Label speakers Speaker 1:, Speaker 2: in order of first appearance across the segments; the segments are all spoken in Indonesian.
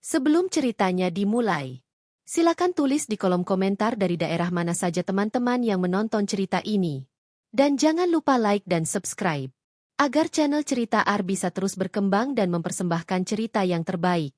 Speaker 1: Sebelum ceritanya dimulai, silakan tulis di kolom komentar dari daerah mana saja teman-teman yang menonton cerita ini. Dan jangan lupa like dan subscribe, agar channel Cerita Ar bisa terus berkembang dan mempersembahkan cerita yang terbaik.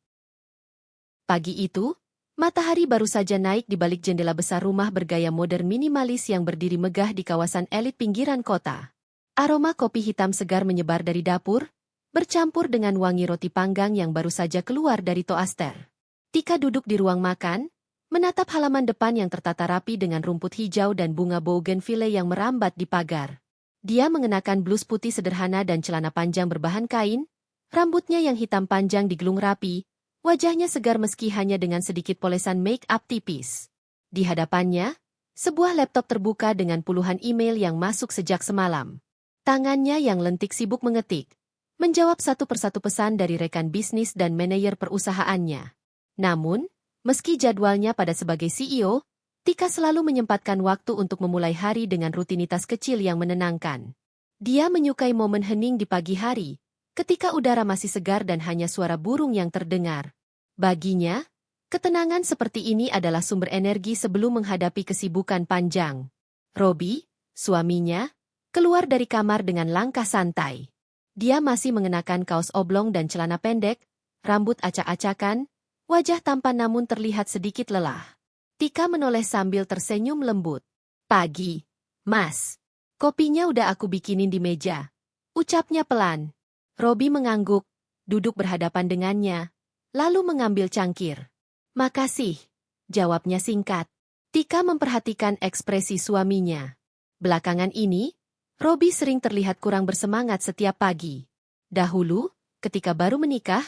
Speaker 1: Pagi itu, matahari baru saja naik di balik jendela besar rumah bergaya modern minimalis yang berdiri megah di kawasan elit pinggiran kota. Aroma kopi hitam segar menyebar dari dapur, bercampur dengan wangi roti panggang yang baru saja keluar dari toaster. Tika duduk di ruang makan, menatap halaman depan yang tertata rapi dengan rumput hijau dan bunga bougainville yang merambat di pagar. Dia mengenakan blus putih sederhana dan celana panjang berbahan kain, rambutnya yang hitam panjang digelung rapi, wajahnya segar meski hanya dengan sedikit polesan make-up tipis. Di hadapannya, sebuah laptop terbuka dengan puluhan email yang masuk sejak semalam. Tangannya yang lentik sibuk mengetik, menjawab satu persatu pesan dari rekan bisnis dan manajer perusahaannya. Namun, meski jadwalnya padat sebagai CEO, Tika selalu menyempatkan waktu untuk memulai hari dengan rutinitas kecil yang menenangkan. Dia menyukai momen hening di pagi hari, ketika udara masih segar dan hanya suara burung yang terdengar. Baginya, ketenangan seperti ini adalah sumber energi sebelum menghadapi kesibukan panjang. Robi, suaminya, keluar dari kamar dengan langkah santai. Dia masih mengenakan kaos oblong dan celana pendek, rambut acak-acakan, wajah tampan namun terlihat sedikit lelah. Tika menoleh sambil tersenyum lembut. "Pagi, Mas. Kopinya udah aku bikinin di meja," ucapnya pelan. Robi mengangguk, duduk berhadapan dengannya, lalu mengambil cangkir. "Makasih," jawabnya singkat. Tika memperhatikan ekspresi suaminya. Belakangan ini, Robi sering terlihat kurang bersemangat setiap pagi. Dahulu, ketika baru menikah,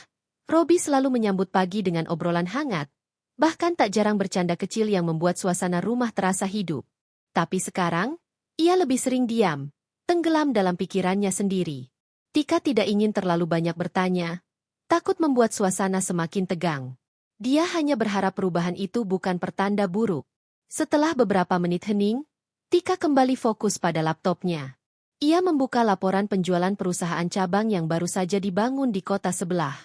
Speaker 1: Robi selalu menyambut pagi dengan obrolan hangat, bahkan tak jarang bercanda kecil yang membuat suasana rumah terasa hidup. Tapi sekarang, ia lebih sering diam, tenggelam dalam pikirannya sendiri. Tika tidak ingin terlalu banyak bertanya, takut membuat suasana semakin tegang. Dia hanya berharap perubahan itu bukan pertanda buruk. Setelah beberapa menit hening, Tika kembali fokus pada laptopnya. Ia membuka laporan penjualan perusahaan cabang yang baru saja dibangun di kota sebelah.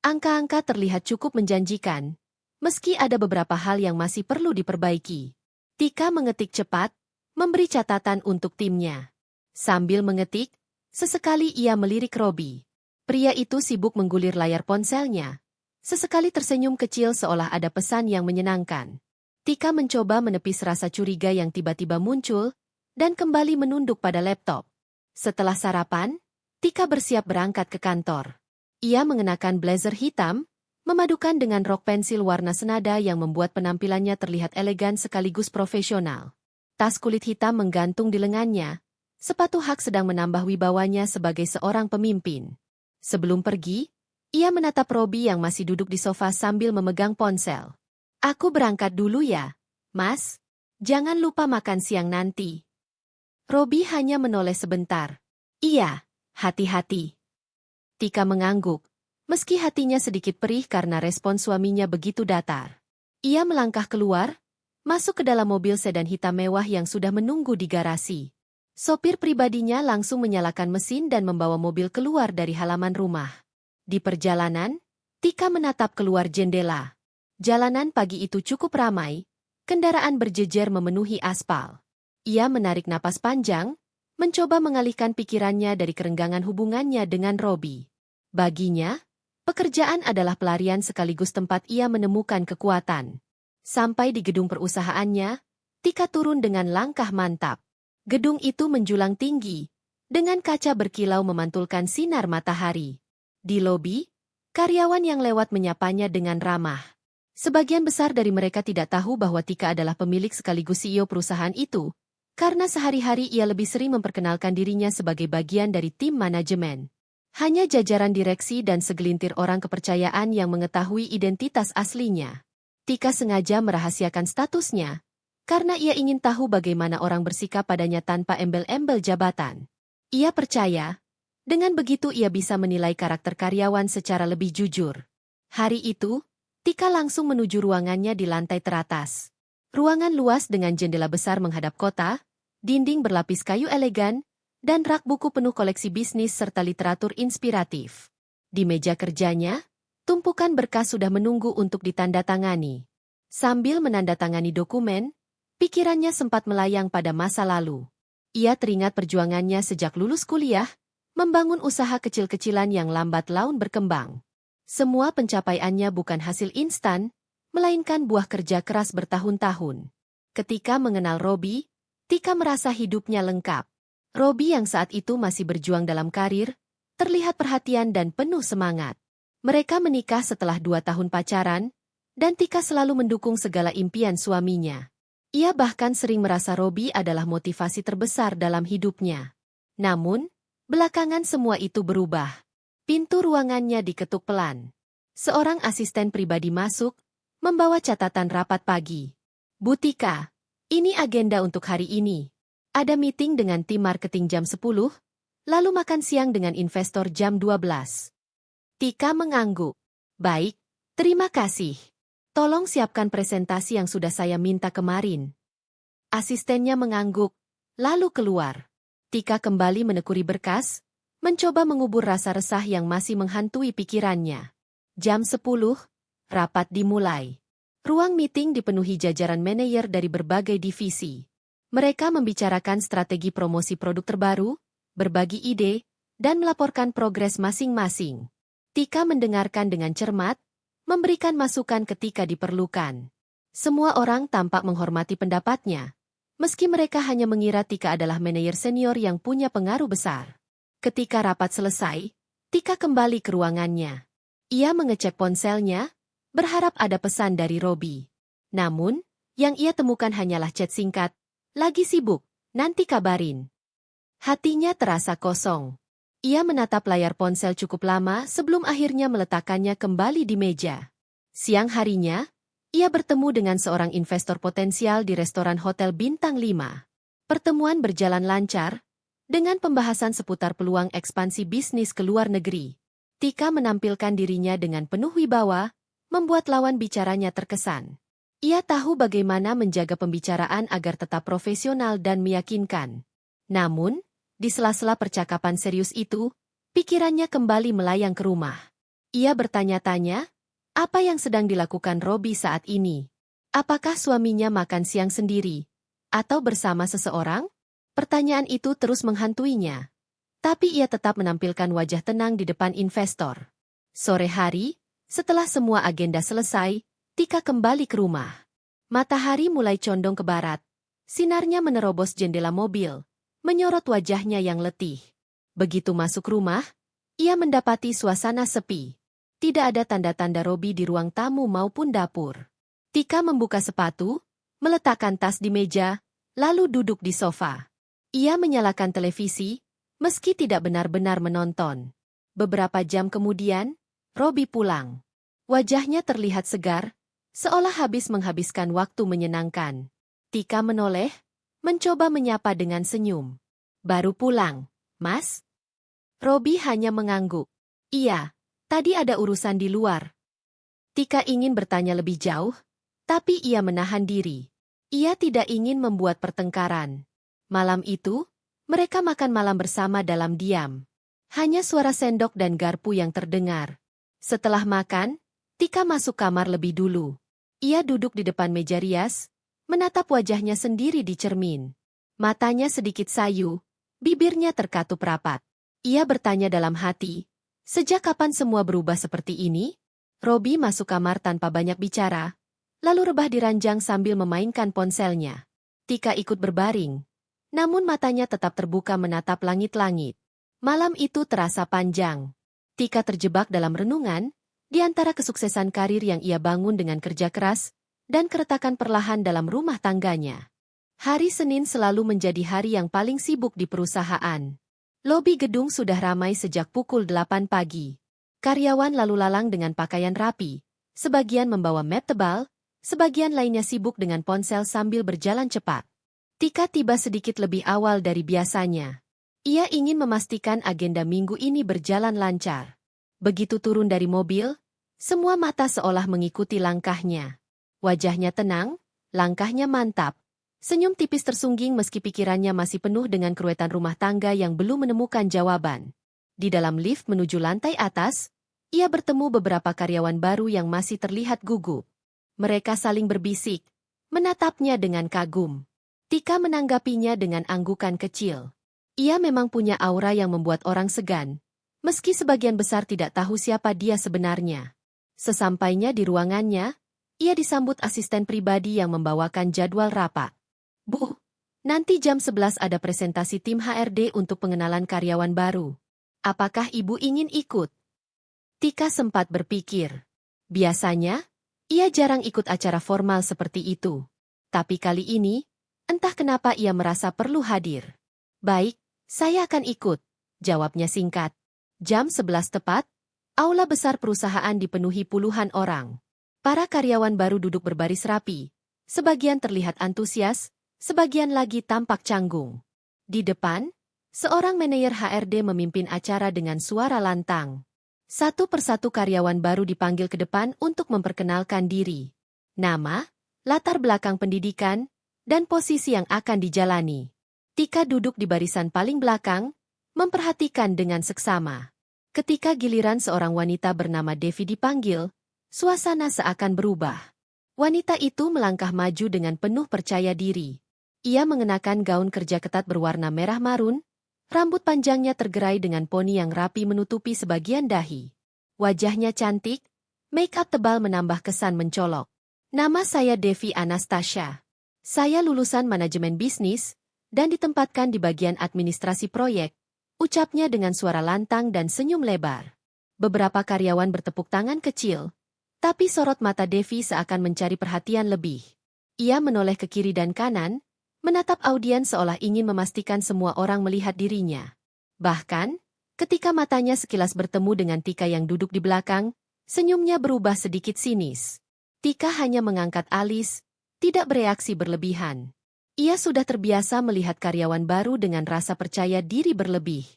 Speaker 1: Angka-angka terlihat cukup menjanjikan, meski ada beberapa hal yang masih perlu diperbaiki. Tika mengetik cepat, memberi catatan untuk timnya. Sambil mengetik, sesekali ia melirik Robi. Pria itu sibuk menggulir layar ponselnya. Sesekali tersenyum kecil seolah ada pesan yang menyenangkan. Tika mencoba menepis rasa curiga yang tiba-tiba muncul, dan kembali menunduk pada laptop. Setelah sarapan, Tika bersiap berangkat ke kantor. Ia mengenakan blazer hitam, memadukan dengan rok pensil warna senada yang membuat penampilannya terlihat elegan sekaligus profesional. Tas kulit hitam menggantung di lengannya, sepatu hak sedang menambah wibawanya sebagai seorang pemimpin. Sebelum pergi, ia menatap Robi yang masih duduk di sofa sambil memegang ponsel. "Aku berangkat dulu ya, Mas. Jangan lupa makan siang nanti." Robi hanya menoleh sebentar. "Iya, hati-hati." Tika mengangguk, meski hatinya sedikit perih karena respon suaminya begitu datar. Ia melangkah keluar, masuk ke dalam mobil sedan hitam mewah yang sudah menunggu di garasi. Sopir pribadinya langsung menyalakan mesin dan membawa mobil keluar dari halaman rumah. Di perjalanan, Tika menatap keluar jendela. Jalanan pagi itu cukup ramai, kendaraan berjejer memenuhi aspal. Ia menarik napas panjang, mencoba mengalihkan pikirannya dari kerenggangan hubungannya dengan Robi. Baginya, pekerjaan adalah pelarian sekaligus tempat ia menemukan kekuatan. Sampai di gedung perusahaannya, Tika turun dengan langkah mantap. Gedung itu menjulang tinggi, dengan kaca berkilau memantulkan sinar matahari. Di lobi, karyawan yang lewat menyapanya dengan ramah. Sebagian besar dari mereka tidak tahu bahwa Tika adalah pemilik sekaligus CEO perusahaan itu, karena sehari-hari ia lebih sering memperkenalkan dirinya sebagai bagian dari tim manajemen. Hanya jajaran direksi dan segelintir orang kepercayaan yang mengetahui identitas aslinya. Tika sengaja merahasiakan statusnya, karena ia ingin tahu bagaimana orang bersikap padanya tanpa embel-embel jabatan. Ia percaya, dengan begitu ia bisa menilai karakter karyawan secara lebih jujur. Hari itu, Tika langsung menuju ruangannya di lantai teratas. Ruangan luas dengan jendela besar menghadap kota, dinding berlapis kayu elegan, dan rak buku penuh koleksi bisnis serta literatur inspiratif. Di meja kerjanya, Tumpukan berkas sudah menunggu untuk ditandatangani. Sambil menandatangani dokumen, pikirannya sempat melayang pada masa lalu. Ia teringat perjuangannya sejak lulus kuliah, membangun usaha kecil-kecilan yang lambat laun berkembang. Semua pencapaiannya bukan hasil instan, melainkan buah kerja keras bertahun-tahun. Ketika mengenal Robi, Tika merasa hidupnya lengkap. Robi yang saat itu masih berjuang dalam karir, terlihat perhatian dan penuh semangat. Mereka menikah setelah 2 tahun pacaran, dan Tika selalu mendukung segala impian suaminya. Ia bahkan sering merasa Robi adalah motivasi terbesar dalam hidupnya. Namun, belakangan semua itu berubah. Pintu ruangannya diketuk pelan. Seorang asisten pribadi masuk, membawa catatan rapat pagi. Bu Tika, ini agenda untuk hari ini. Ada meeting dengan tim marketing jam 10, lalu makan siang dengan investor jam 12. Tika mengangguk. Baik, terima kasih. Tolong siapkan presentasi yang sudah saya minta kemarin. Asistennya mengangguk, lalu keluar. Tika kembali menekuni berkas, mencoba mengubur rasa resah yang masih menghantui pikirannya. Jam 10, rapat dimulai. Ruang meeting dipenuhi jajaran manajer dari berbagai divisi. Mereka membicarakan strategi promosi produk terbaru, berbagi ide, dan melaporkan progres masing-masing. Tika mendengarkan dengan cermat, memberikan masukan ketika diperlukan. Semua orang tampak menghormati pendapatnya, meski mereka hanya mengira Tika adalah manajer senior yang punya pengaruh besar. Ketika rapat selesai, Tika kembali ke ruangannya. Ia mengecek ponselnya, berharap ada pesan dari Robi. Namun, yang ia temukan hanyalah chat singkat, "Lagi sibuk, nanti kabarin." Hatinya terasa kosong. Ia menatap layar ponsel cukup lama sebelum akhirnya meletakkannya kembali di meja. Siang harinya, ia bertemu dengan seorang investor potensial di restoran hotel bintang 5. Pertemuan berjalan lancar, dengan pembahasan seputar peluang ekspansi bisnis ke luar negeri. Tika menampilkan dirinya dengan penuh wibawa, membuat lawan bicaranya terkesan. Ia tahu bagaimana menjaga pembicaraan agar tetap profesional dan meyakinkan. Namun, di sela-sela percakapan serius itu, pikirannya kembali melayang ke rumah. Ia bertanya-tanya, apa yang sedang dilakukan Robi saat ini? Apakah suaminya makan siang sendiri? Atau bersama seseorang? Pertanyaan itu terus menghantuinya. Tapi ia tetap menampilkan wajah tenang di depan investor. Sore hari, setelah semua agenda selesai, Tika kembali ke rumah. Matahari mulai condong ke barat. Sinarnya menerobos jendela mobil, menyorot wajahnya yang letih. Begitu masuk rumah, ia mendapati suasana sepi. Tidak ada tanda-tanda Robi di ruang tamu maupun dapur. Tika membuka sepatu, meletakkan tas di meja, lalu duduk di sofa. Ia menyalakan televisi, meski tidak benar-benar menonton. Beberapa jam kemudian, Robi pulang. Wajahnya terlihat segar, seolah habis menghabiskan waktu menyenangkan. Tika menoleh, mencoba menyapa dengan senyum. Baru pulang, Mas? Robi hanya mengangguk. Iya, tadi ada urusan di luar. Tika ingin bertanya lebih jauh, tapi ia menahan diri. Ia tidak ingin membuat pertengkaran. Malam itu, mereka makan malam bersama dalam diam. Hanya suara sendok dan garpu yang terdengar. Setelah makan, Tika masuk kamar lebih dulu. Ia duduk di depan meja rias, menatap wajahnya sendiri di cermin. Matanya sedikit sayu, bibirnya terkatup rapat. Ia bertanya dalam hati, sejak kapan semua berubah seperti ini? Robi masuk kamar tanpa banyak bicara, lalu rebah di ranjang sambil memainkan ponselnya. Tika ikut berbaring, namun matanya tetap terbuka menatap langit-langit. Malam itu terasa panjang. Tika terjebak dalam renungan, di antara kesuksesan karir yang ia bangun dengan kerja keras, dan keretakan perlahan dalam rumah tangganya. Hari Senin selalu menjadi hari yang paling sibuk di perusahaan. Lobi gedung sudah ramai sejak pukul 8 pagi. Karyawan lalu lalang dengan pakaian rapi, sebagian membawa map tebal, sebagian lainnya sibuk dengan ponsel sambil berjalan cepat. Tika tiba sedikit lebih awal dari biasanya. Ia ingin memastikan agenda minggu ini berjalan lancar. Begitu turun dari mobil, semua mata seolah mengikuti langkahnya. Wajahnya tenang, langkahnya mantap. Senyum tipis tersungging meski pikirannya masih penuh dengan keruwetan rumah tangga yang belum menemukan jawaban. Di dalam lift menuju lantai atas, ia bertemu beberapa karyawan baru yang masih terlihat gugup. Mereka saling berbisik, menatapnya dengan kagum. Tika menanggapinya dengan anggukan kecil. Ia memang punya aura yang membuat orang segan, meski sebagian besar tidak tahu siapa dia sebenarnya. Sesampainya di ruangannya, ia disambut asisten pribadi yang membawakan jadwal rapat. Bu, nanti jam 11 ada presentasi tim HRD untuk pengenalan karyawan baru. Apakah ibu ingin ikut? Tika sempat berpikir. Biasanya, ia jarang ikut acara formal seperti itu. Tapi kali ini, entah kenapa ia merasa perlu hadir. Baik, saya akan ikut, jawabnya singkat. Jam 11 tepat, aula besar perusahaan dipenuhi puluhan orang. Para karyawan baru duduk berbaris rapi. Sebagian terlihat antusias, sebagian lagi tampak canggung. Di depan, seorang manajer HRD memimpin acara dengan suara lantang. Satu persatu karyawan baru dipanggil ke depan untuk memperkenalkan diri. Nama, latar belakang pendidikan, dan posisi yang akan dijalani. Tika duduk di barisan paling belakang, memperhatikan dengan seksama. Ketika giliran seorang wanita bernama Devi dipanggil, suasana seakan berubah. Wanita itu melangkah maju dengan penuh percaya diri. Ia mengenakan gaun kerja ketat berwarna merah marun, rambut panjangnya tergerai dengan poni yang rapi menutupi sebagian dahi. Wajahnya cantik, make-up tebal menambah kesan mencolok. Nama saya Devi Anastasia. Saya lulusan manajemen bisnis, dan ditempatkan di bagian administrasi proyek, ucapnya dengan suara lantang dan senyum lebar. Beberapa karyawan bertepuk tangan kecil, tapi sorot mata Devi seakan mencari perhatian lebih. Ia menoleh ke kiri dan kanan, menatap audiens seolah ingin memastikan semua orang melihat dirinya. Bahkan, ketika matanya sekilas bertemu dengan Tika yang duduk di belakang, senyumnya berubah sedikit sinis. Tika hanya mengangkat alis, tidak bereaksi berlebihan. Ia sudah terbiasa melihat karyawan baru dengan rasa percaya diri berlebih.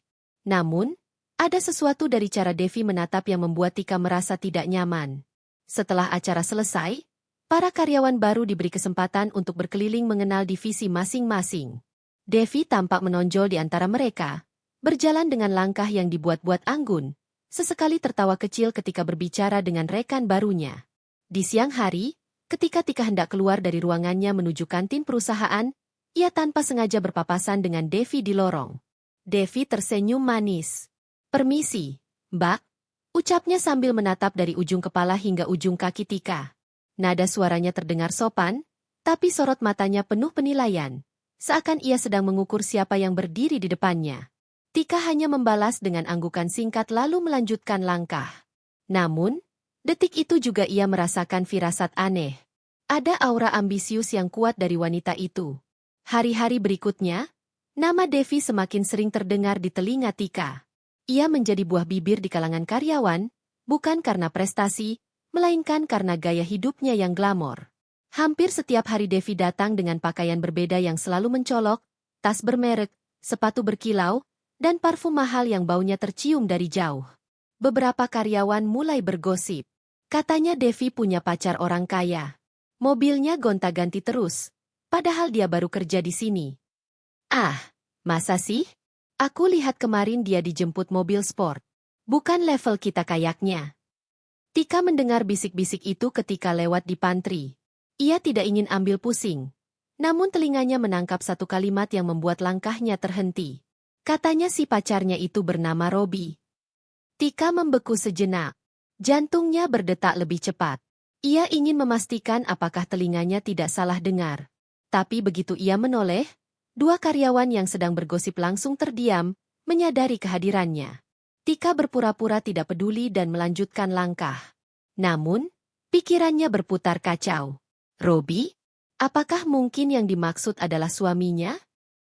Speaker 1: Namun, ada sesuatu dari cara Devi menatap yang membuat Tika merasa tidak nyaman. Setelah acara selesai, para karyawan baru diberi kesempatan untuk berkeliling mengenal divisi masing-masing. Devi tampak menonjol di antara mereka, berjalan dengan langkah yang dibuat-buat anggun, sesekali tertawa kecil ketika berbicara dengan rekan barunya. Di siang hari, ketika Tika hendak keluar dari ruangannya menuju kantin perusahaan, ia tanpa sengaja berpapasan dengan Devi di lorong. Devi tersenyum manis. "Permisi, Mbak," ucapnya sambil menatap dari ujung kepala hingga ujung kaki Tika. Nada suaranya terdengar sopan, tapi sorot matanya penuh penilaian, seakan ia sedang mengukur siapa yang berdiri di depannya. Tika hanya membalas dengan anggukan singkat lalu melanjutkan langkah. Namun, detik itu juga ia merasakan firasat aneh. Ada aura ambisius yang kuat dari wanita itu. Hari-hari berikutnya, nama Devi semakin sering terdengar di telinga Tika. Ia menjadi buah bibir di kalangan karyawan, bukan karena prestasi, melainkan karena gaya hidupnya yang glamor. Hampir setiap hari Devi datang dengan pakaian berbeda yang selalu mencolok, tas bermerek, sepatu berkilau, dan parfum mahal yang baunya tercium dari jauh. Beberapa karyawan mulai bergosip. Katanya Devi punya pacar orang kaya. Mobilnya gonta-ganti terus, padahal dia baru kerja di sini. Ah, masa sih? Aku lihat kemarin dia dijemput mobil sport. Bukan level kita kayaknya. Tika mendengar bisik-bisik itu ketika lewat di pantry. Ia tidak ingin ambil pusing. Namun telinganya menangkap satu kalimat yang membuat langkahnya terhenti. Katanya si pacarnya itu bernama Robi. Tika membeku sejenak. Jantungnya berdetak lebih cepat. Ia ingin memastikan apakah telinganya tidak salah dengar. Tapi begitu ia menoleh, dua karyawan yang sedang bergosip langsung terdiam, menyadari kehadirannya. Tika berpura-pura tidak peduli dan melanjutkan langkah. Namun, pikirannya berputar kacau. Robi? Apakah mungkin yang dimaksud adalah suaminya?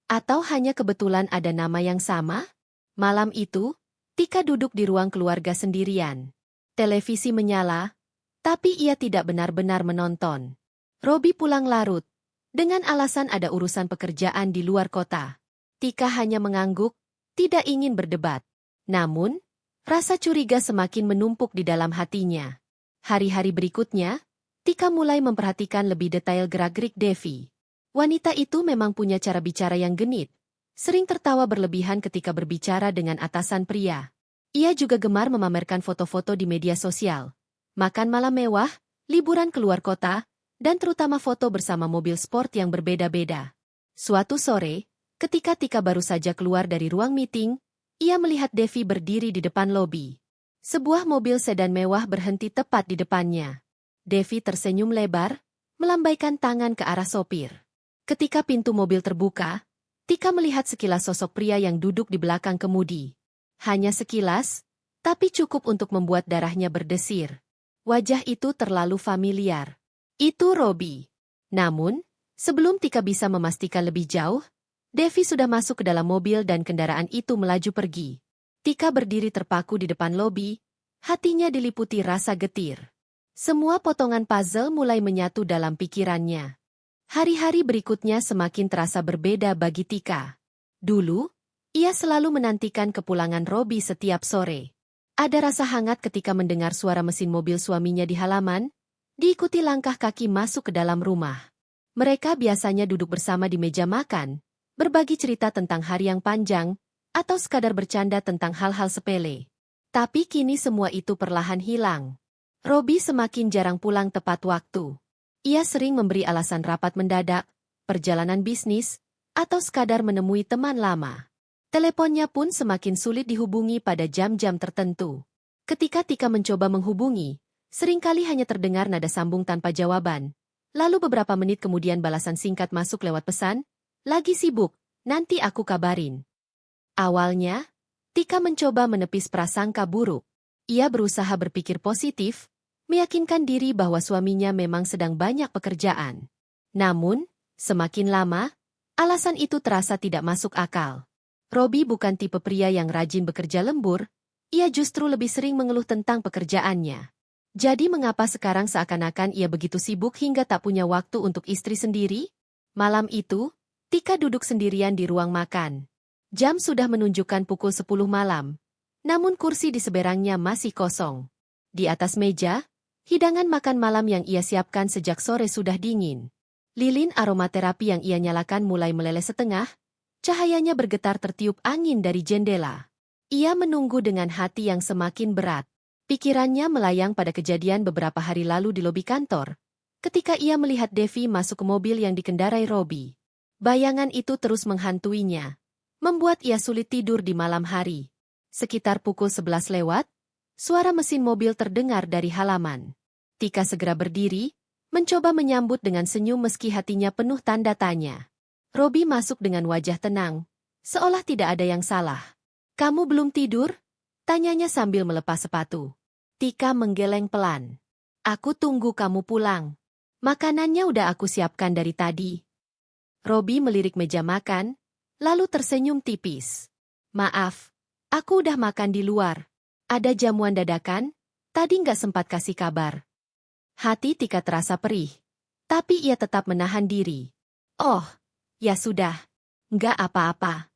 Speaker 1: Atau hanya kebetulan ada nama yang sama? Malam itu, Tika duduk di ruang keluarga sendirian. Televisi menyala, tapi ia tidak benar-benar menonton. Robi pulang larut, dengan alasan ada urusan pekerjaan di luar kota. Tika hanya mengangguk, tidak ingin berdebat. Namun, rasa curiga semakin menumpuk di dalam hatinya. Hari-hari berikutnya, Tika mulai memperhatikan lebih detail gerak-gerik Devi. Wanita itu memang punya cara bicara yang genit, sering tertawa berlebihan ketika berbicara dengan atasan pria. Ia juga gemar memamerkan foto-foto di media sosial. Makan malam mewah, liburan keluar kota, dan terutama foto bersama mobil sport yang berbeda-beda. Suatu sore, ketika Tika baru saja keluar dari ruang meeting, ia melihat Devi berdiri di depan lobi. Sebuah mobil sedan mewah berhenti tepat di depannya. Devi tersenyum lebar, melambaikan tangan ke arah sopir. Ketika pintu mobil terbuka, Tika melihat sekilas sosok pria yang duduk di belakang kemudi. Hanya sekilas, tapi cukup untuk membuat darahnya berdesir. Wajah itu terlalu familiar. Itu Robi. Namun, sebelum Tika bisa memastikan lebih jauh, Devi sudah masuk ke dalam mobil dan kendaraan itu melaju pergi. Tika berdiri terpaku di depan lobi, hatinya diliputi rasa getir. Semua potongan puzzle mulai menyatu dalam pikirannya. Hari-hari berikutnya semakin terasa berbeda bagi Tika. Dulu, ia selalu menantikan kepulangan Robi setiap sore. Ada rasa hangat ketika mendengar suara mesin mobil suaminya di halaman, diikuti langkah kaki masuk ke dalam rumah. Mereka biasanya duduk bersama di meja makan, berbagi cerita tentang hari yang panjang, atau sekadar bercanda tentang hal-hal sepele. Tapi kini semua itu perlahan hilang. Robi semakin jarang pulang tepat waktu. Ia sering memberi alasan rapat mendadak, perjalanan bisnis, atau sekadar menemui teman lama. Teleponnya pun semakin sulit dihubungi pada jam-jam tertentu. Ketika Tika mencoba menghubungi, seringkali hanya terdengar nada sambung tanpa jawaban. Lalu beberapa menit kemudian balasan singkat masuk lewat pesan, "Lagi sibuk, nanti aku kabarin." Awalnya, Tika mencoba menepis prasangka buruk. Ia berusaha berpikir positif, meyakinkan diri bahwa suaminya memang sedang banyak pekerjaan. Namun, semakin lama, alasan itu terasa tidak masuk akal. Robi bukan tipe pria yang rajin bekerja lembur, ia justru lebih sering mengeluh tentang pekerjaannya. Jadi mengapa sekarang seakan-akan ia begitu sibuk hingga tak punya waktu untuk istri sendiri? Malam itu, Tika duduk sendirian di ruang makan. Jam sudah menunjukkan pukul 10 malam, namun kursi di seberangnya masih kosong. Di atas meja, hidangan makan malam yang ia siapkan sejak sore sudah dingin. Lilin aromaterapi yang ia nyalakan mulai meleleh setengah, cahayanya bergetar tertiup angin dari jendela. Ia menunggu dengan hati yang semakin berat. Pikirannya melayang pada kejadian beberapa hari lalu di lobi kantor, ketika ia melihat Devi masuk ke mobil yang dikendarai Robi. Bayangan itu terus menghantuinya, membuat ia sulit tidur di malam hari. Sekitar pukul 11 lewat, suara mesin mobil terdengar dari halaman. Tika segera berdiri, mencoba menyambut dengan senyum meski hatinya penuh tanda tanya. Robi masuk dengan wajah tenang, seolah tidak ada yang salah. "Kamu belum tidur?" tanyanya sambil melepas sepatu. Tika menggeleng pelan. "Aku tunggu kamu pulang. Makanannya udah aku siapkan dari tadi." Robi melirik meja makan, lalu tersenyum tipis. "Maaf, aku udah makan di luar. Ada jamuan dadakan, tadi nggak sempat kasih kabar." Hati Tika terasa perih, tapi ia tetap menahan diri. "Oh, ya sudah, nggak apa-apa."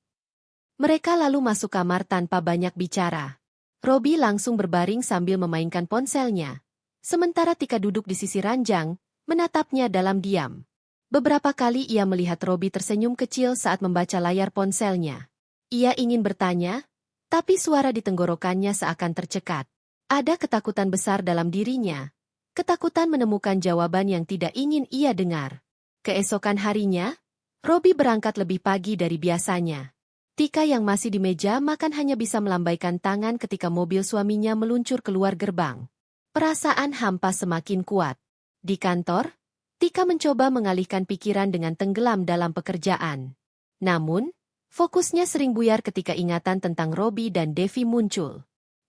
Speaker 1: Mereka lalu masuk kamar tanpa banyak bicara. Robi langsung berbaring sambil memainkan ponselnya. Sementara Tika duduk di sisi ranjang, menatapnya dalam diam. Beberapa kali ia melihat Robi tersenyum kecil saat membaca layar ponselnya. Ia ingin bertanya, tapi suara di tenggorokannya seakan tercekat. Ada ketakutan besar dalam dirinya. Ketakutan menemukan jawaban yang tidak ingin ia dengar. Keesokan harinya, Robi berangkat lebih pagi dari biasanya. Tika yang masih di meja makan hanya bisa melambaikan tangan ketika mobil suaminya meluncur keluar gerbang. Perasaan hampa semakin kuat. Di kantor, Tika mencoba mengalihkan pikiran dengan tenggelam dalam pekerjaan. Namun, fokusnya sering buyar ketika ingatan tentang Robi dan Devi muncul.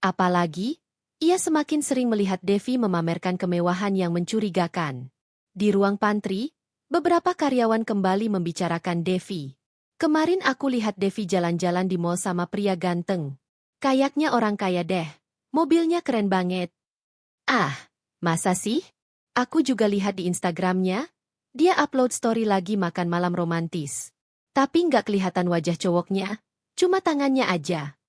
Speaker 1: Apalagi, ia semakin sering melihat Devi memamerkan kemewahan yang mencurigakan. Di ruang pantry, beberapa karyawan kembali membicarakan Devi. "Kemarin aku lihat Devi jalan-jalan di mall sama pria ganteng. Kayaknya orang kaya deh. Mobilnya keren banget." "Ah, masa sih? Aku juga lihat di Instagramnya. Dia upload story lagi makan malam romantis. Tapi nggak kelihatan wajah cowoknya, cuma tangannya aja."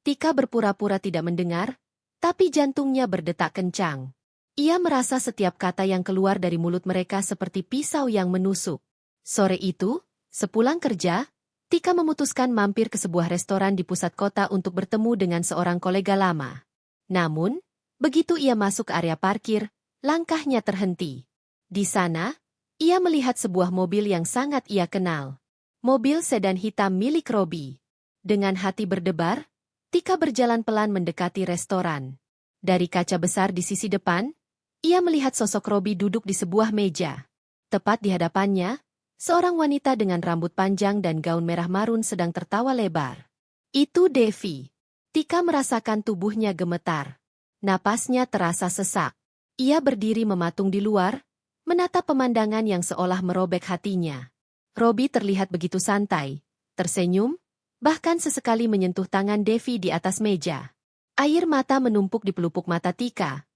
Speaker 1: Tika berpura-pura tidak mendengar, tapi jantungnya berdetak kencang. Ia merasa setiap kata yang keluar dari mulut mereka seperti pisau yang menusuk. Sore itu, sepulang kerja, Tika memutuskan mampir ke sebuah restoran di pusat kota untuk bertemu dengan seorang kolega lama. Namun, begitu ia masuk ke area parkir, langkahnya terhenti. Di sana, ia melihat sebuah mobil yang sangat ia kenal. Mobil sedan hitam milik Robi. Dengan hati berdebar, Tika berjalan pelan mendekati restoran. Dari kaca besar di sisi depan, ia melihat sosok Robi duduk di sebuah meja. Tepat di hadapannya, seorang wanita dengan rambut panjang dan gaun merah marun sedang tertawa lebar. Itu Devi. Tika merasakan tubuhnya gemetar. Napasnya terasa sesak. Ia berdiri mematung di luar, menatap pemandangan yang seolah merobek hatinya. Robi terlihat begitu santai, tersenyum, bahkan sesekali menyentuh tangan Devi di atas meja. Air mata menumpuk di pelupuk mata Tika,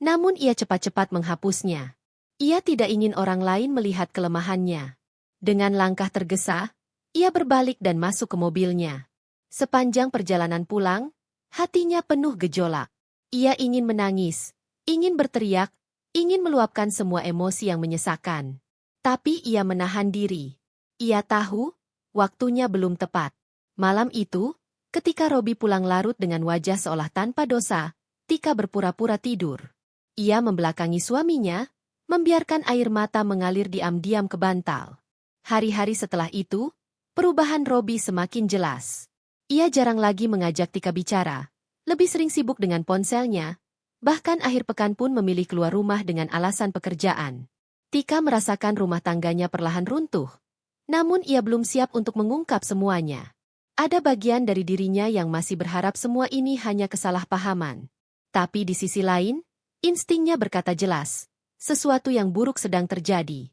Speaker 1: namun ia cepat-cepat menghapusnya. Ia tidak ingin orang lain melihat kelemahannya. Dengan langkah tergesa, ia berbalik dan masuk ke mobilnya. Sepanjang perjalanan pulang, hatinya penuh gejolak. Ia ingin menangis, ingin berteriak, ingin meluapkan semua emosi yang menyesakan. Tapi ia menahan diri. Ia tahu, waktunya belum tepat. Malam itu, ketika Robi pulang larut dengan wajah seolah tanpa dosa, Tika berpura-pura tidur. Ia membelakangi suaminya, membiarkan air mata mengalir diam-diam ke bantal. Hari-hari setelah itu, perubahan Robi semakin jelas. Ia jarang lagi mengajak Tika bicara, lebih sering sibuk dengan ponselnya, bahkan akhir pekan pun memilih keluar rumah dengan alasan pekerjaan. Tika merasakan rumah tangganya perlahan runtuh, namun ia belum siap untuk mengungkap semuanya. Ada bagian dari dirinya yang masih berharap semua ini hanya kesalahpahaman. Tapi di sisi lain, instingnya berkata jelas, sesuatu yang buruk sedang terjadi.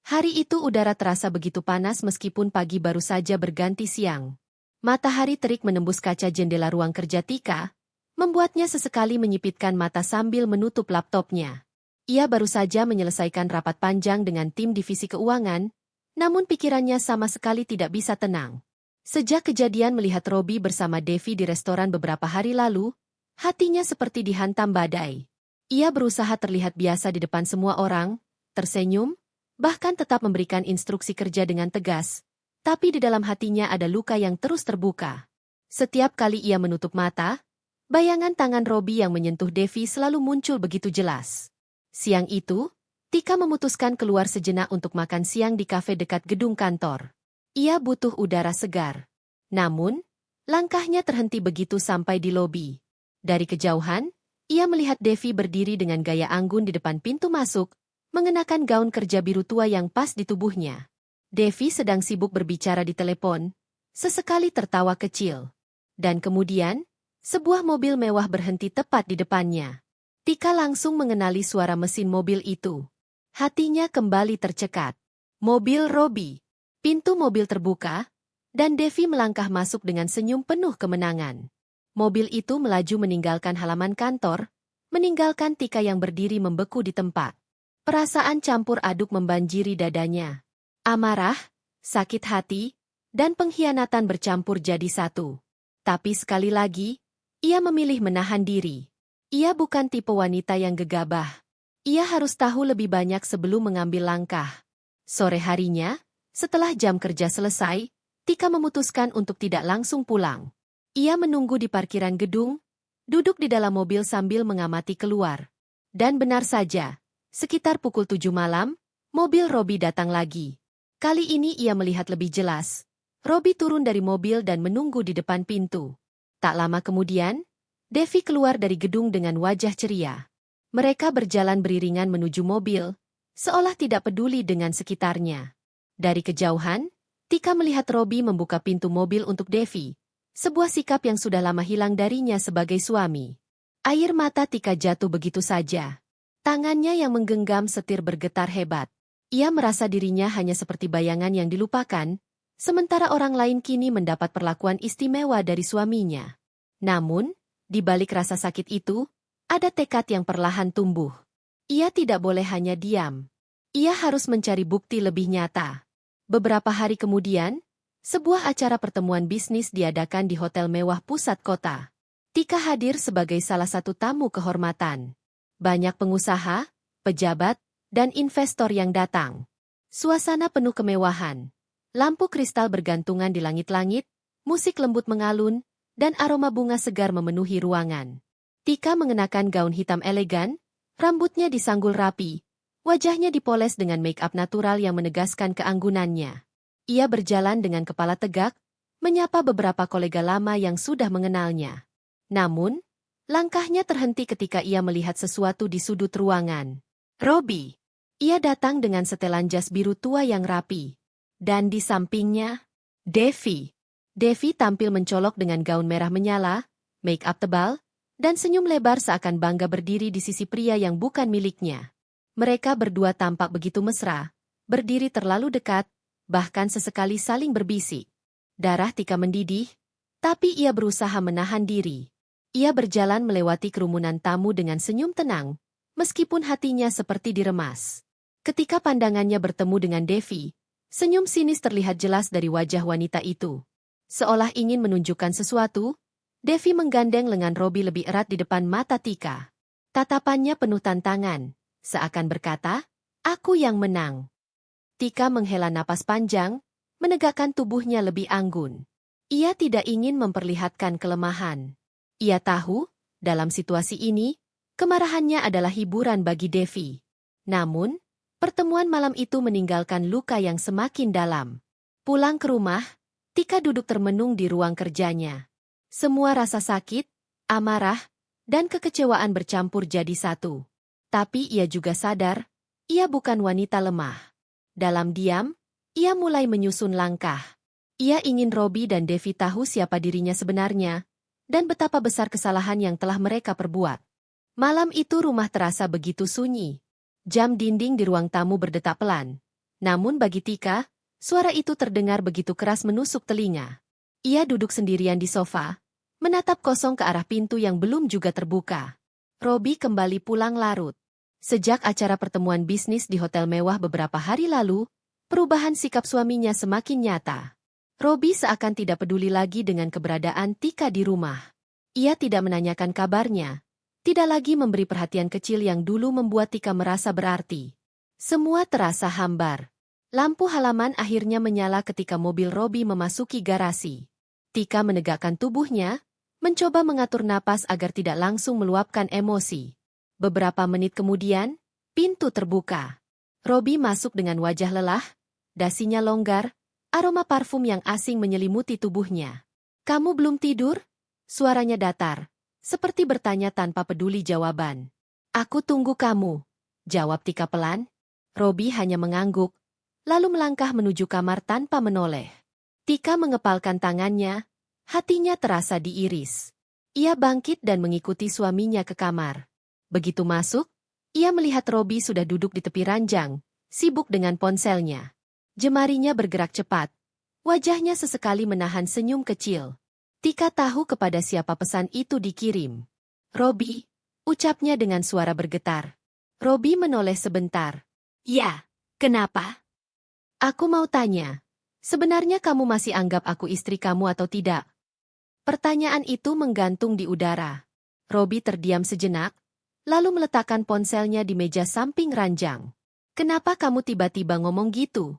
Speaker 1: Hari itu udara terasa begitu panas meskipun pagi baru saja berganti siang. Matahari terik menembus kaca jendela ruang kerja Tika, membuatnya sesekali menyipitkan mata sambil menutup laptopnya. Ia baru saja menyelesaikan rapat panjang dengan tim divisi keuangan, namun pikirannya sama sekali tidak bisa tenang. Sejak kejadian melihat Robi bersama Devi di restoran beberapa hari lalu, hatinya seperti dihantam badai. Ia berusaha terlihat biasa di depan semua orang, tersenyum, bahkan tetap memberikan instruksi kerja dengan tegas, tapi di dalam hatinya ada luka yang terus terbuka. Setiap kali ia menutup mata, bayangan tangan Robi yang menyentuh Devi selalu muncul begitu jelas. Siang itu, Tika memutuskan keluar sejenak untuk makan siang di kafe dekat gedung kantor. Ia butuh udara segar. Namun, langkahnya terhenti begitu sampai di lobi. Dari kejauhan, ia melihat Devi berdiri dengan gaya anggun di depan pintu masuk, mengenakan gaun kerja biru tua yang pas di tubuhnya. Devi sedang sibuk berbicara di telepon, sesekali tertawa kecil. Dan kemudian, sebuah mobil mewah berhenti tepat di depannya. Tika langsung mengenali suara mesin mobil itu. Hatinya kembali tercekat. Mobil Robi. Pintu mobil terbuka, dan Devi melangkah masuk dengan senyum penuh kemenangan. Mobil itu melaju meninggalkan halaman kantor, meninggalkan Tika yang berdiri membeku di tempat. Perasaan campur aduk membanjiri dadanya. Amarah, sakit hati, dan pengkhianatan bercampur jadi satu. Tapi sekali lagi, ia memilih menahan diri. Ia bukan tipe wanita yang gegabah. Ia harus tahu lebih banyak sebelum mengambil langkah. Sore harinya, setelah jam kerja selesai, Tika memutuskan untuk tidak langsung pulang. Ia menunggu di parkiran gedung, duduk di dalam mobil sambil mengamati keluar. Dan benar saja, sekitar pukul 7 malam, mobil Robi datang lagi. Kali ini ia melihat lebih jelas. Robi turun dari mobil dan menunggu di depan pintu. Tak lama kemudian, Devi keluar dari gedung dengan wajah ceria. Mereka berjalan beriringan menuju mobil, seolah tidak peduli dengan sekitarnya. Dari kejauhan, Tika melihat Robi membuka pintu mobil untuk Devi. Sebuah sikap yang sudah lama hilang darinya sebagai suami. Air mata Tika jatuh begitu saja. Tangannya yang menggenggam setir bergetar hebat. Ia merasa dirinya hanya seperti bayangan yang dilupakan, sementara orang lain kini mendapat perlakuan istimewa dari suaminya. Namun, di balik rasa sakit itu, ada tekad yang perlahan tumbuh. Ia tidak boleh hanya diam. Ia harus mencari bukti lebih nyata. Beberapa hari kemudian, sebuah acara pertemuan bisnis diadakan di hotel mewah pusat kota. Tika hadir sebagai salah satu tamu kehormatan. Banyak pengusaha, pejabat, dan investor yang datang. Suasana penuh kemewahan. Lampu kristal bergantungan di langit-langit, musik lembut mengalun, dan aroma bunga segar memenuhi ruangan. Tika mengenakan gaun hitam elegan, rambutnya disanggul rapi, wajahnya dipoles dengan make-up natural yang menegaskan keanggunannya. Ia berjalan dengan kepala tegak, menyapa beberapa kolega lama yang sudah mengenalnya. Namun, langkahnya terhenti ketika ia melihat sesuatu di sudut ruangan. Robbie. Ia datang dengan setelan jas biru tua yang rapi. Dan di sampingnya, Devi. Devi tampil mencolok dengan gaun merah menyala, make-up tebal, dan senyum lebar seakan bangga berdiri di sisi pria yang bukan miliknya. Mereka berdua tampak begitu mesra, berdiri terlalu dekat, bahkan sesekali saling berbisik. Darah Tika mendidih, tapi ia berusaha menahan diri. Ia berjalan melewati kerumunan tamu dengan senyum tenang, meskipun hatinya seperti diremas. Ketika pandangannya bertemu dengan Devi, senyum sinis terlihat jelas dari wajah wanita itu. Seolah ingin menunjukkan sesuatu, Devi menggandeng lengan Robbie lebih erat di depan mata Tika. Tatapannya penuh tantangan, seakan berkata, "Aku yang menang." Tika menghela napas panjang, menegakkan tubuhnya lebih anggun. Ia tidak ingin memperlihatkan kelemahan. Ia tahu, dalam situasi ini, kemarahannya adalah hiburan bagi Devi. Namun, pertemuan malam itu meninggalkan luka yang semakin dalam. Pulang ke rumah, Tika duduk termenung di ruang kerjanya. Semua rasa sakit, amarah, dan kekecewaan bercampur jadi satu. Tapi ia juga sadar, ia bukan wanita lemah. Dalam diam, ia mulai menyusun langkah. Ia ingin Robbie dan Devi tahu siapa dirinya sebenarnya, dan betapa besar kesalahan yang telah mereka perbuat. Malam itu rumah terasa begitu sunyi. Jam dinding di ruang tamu berdetak pelan. Namun bagi Tika, suara itu terdengar begitu keras menusuk telinga. Ia duduk sendirian di sofa, menatap kosong ke arah pintu yang belum juga terbuka. Robbie kembali pulang larut. Sejak acara pertemuan bisnis di hotel mewah beberapa hari lalu, perubahan sikap suaminya semakin nyata. Robbie seakan tidak peduli lagi dengan keberadaan Tika di rumah. Ia tidak menanyakan kabarnya, tidak lagi memberi perhatian kecil yang dulu membuat Tika merasa berarti. Semua terasa hambar. Lampu halaman akhirnya menyala ketika mobil Robbie memasuki garasi. Tika menegakkan tubuhnya, mencoba mengatur napas agar tidak langsung meluapkan emosi. Beberapa menit kemudian, pintu terbuka. Robbie masuk dengan wajah lelah, dasinya longgar, aroma parfum yang asing menyelimuti tubuhnya. "Kamu belum tidur?" Suaranya datar, seperti bertanya tanpa peduli jawaban. "Aku tunggu kamu," jawab Tika pelan. Robbie hanya mengangguk, lalu melangkah menuju kamar tanpa menoleh. Tika mengepalkan tangannya, hatinya terasa diiris. Ia bangkit dan mengikuti suaminya ke kamar. Begitu masuk, ia melihat Robbie sudah duduk di tepi ranjang, sibuk dengan ponselnya. Jemarinya bergerak cepat. Wajahnya sesekali menahan senyum kecil. Tika tahu kepada siapa pesan itu dikirim. "Robbie," ucapnya dengan suara bergetar. Robbie menoleh sebentar. "Ya, kenapa?" "Aku mau tanya, sebenarnya kamu masih anggap aku istri kamu atau tidak?" Pertanyaan itu menggantung di udara. Robbie terdiam sejenak, lalu meletakkan ponselnya di meja samping ranjang. "Kenapa kamu tiba-tiba ngomong gitu?"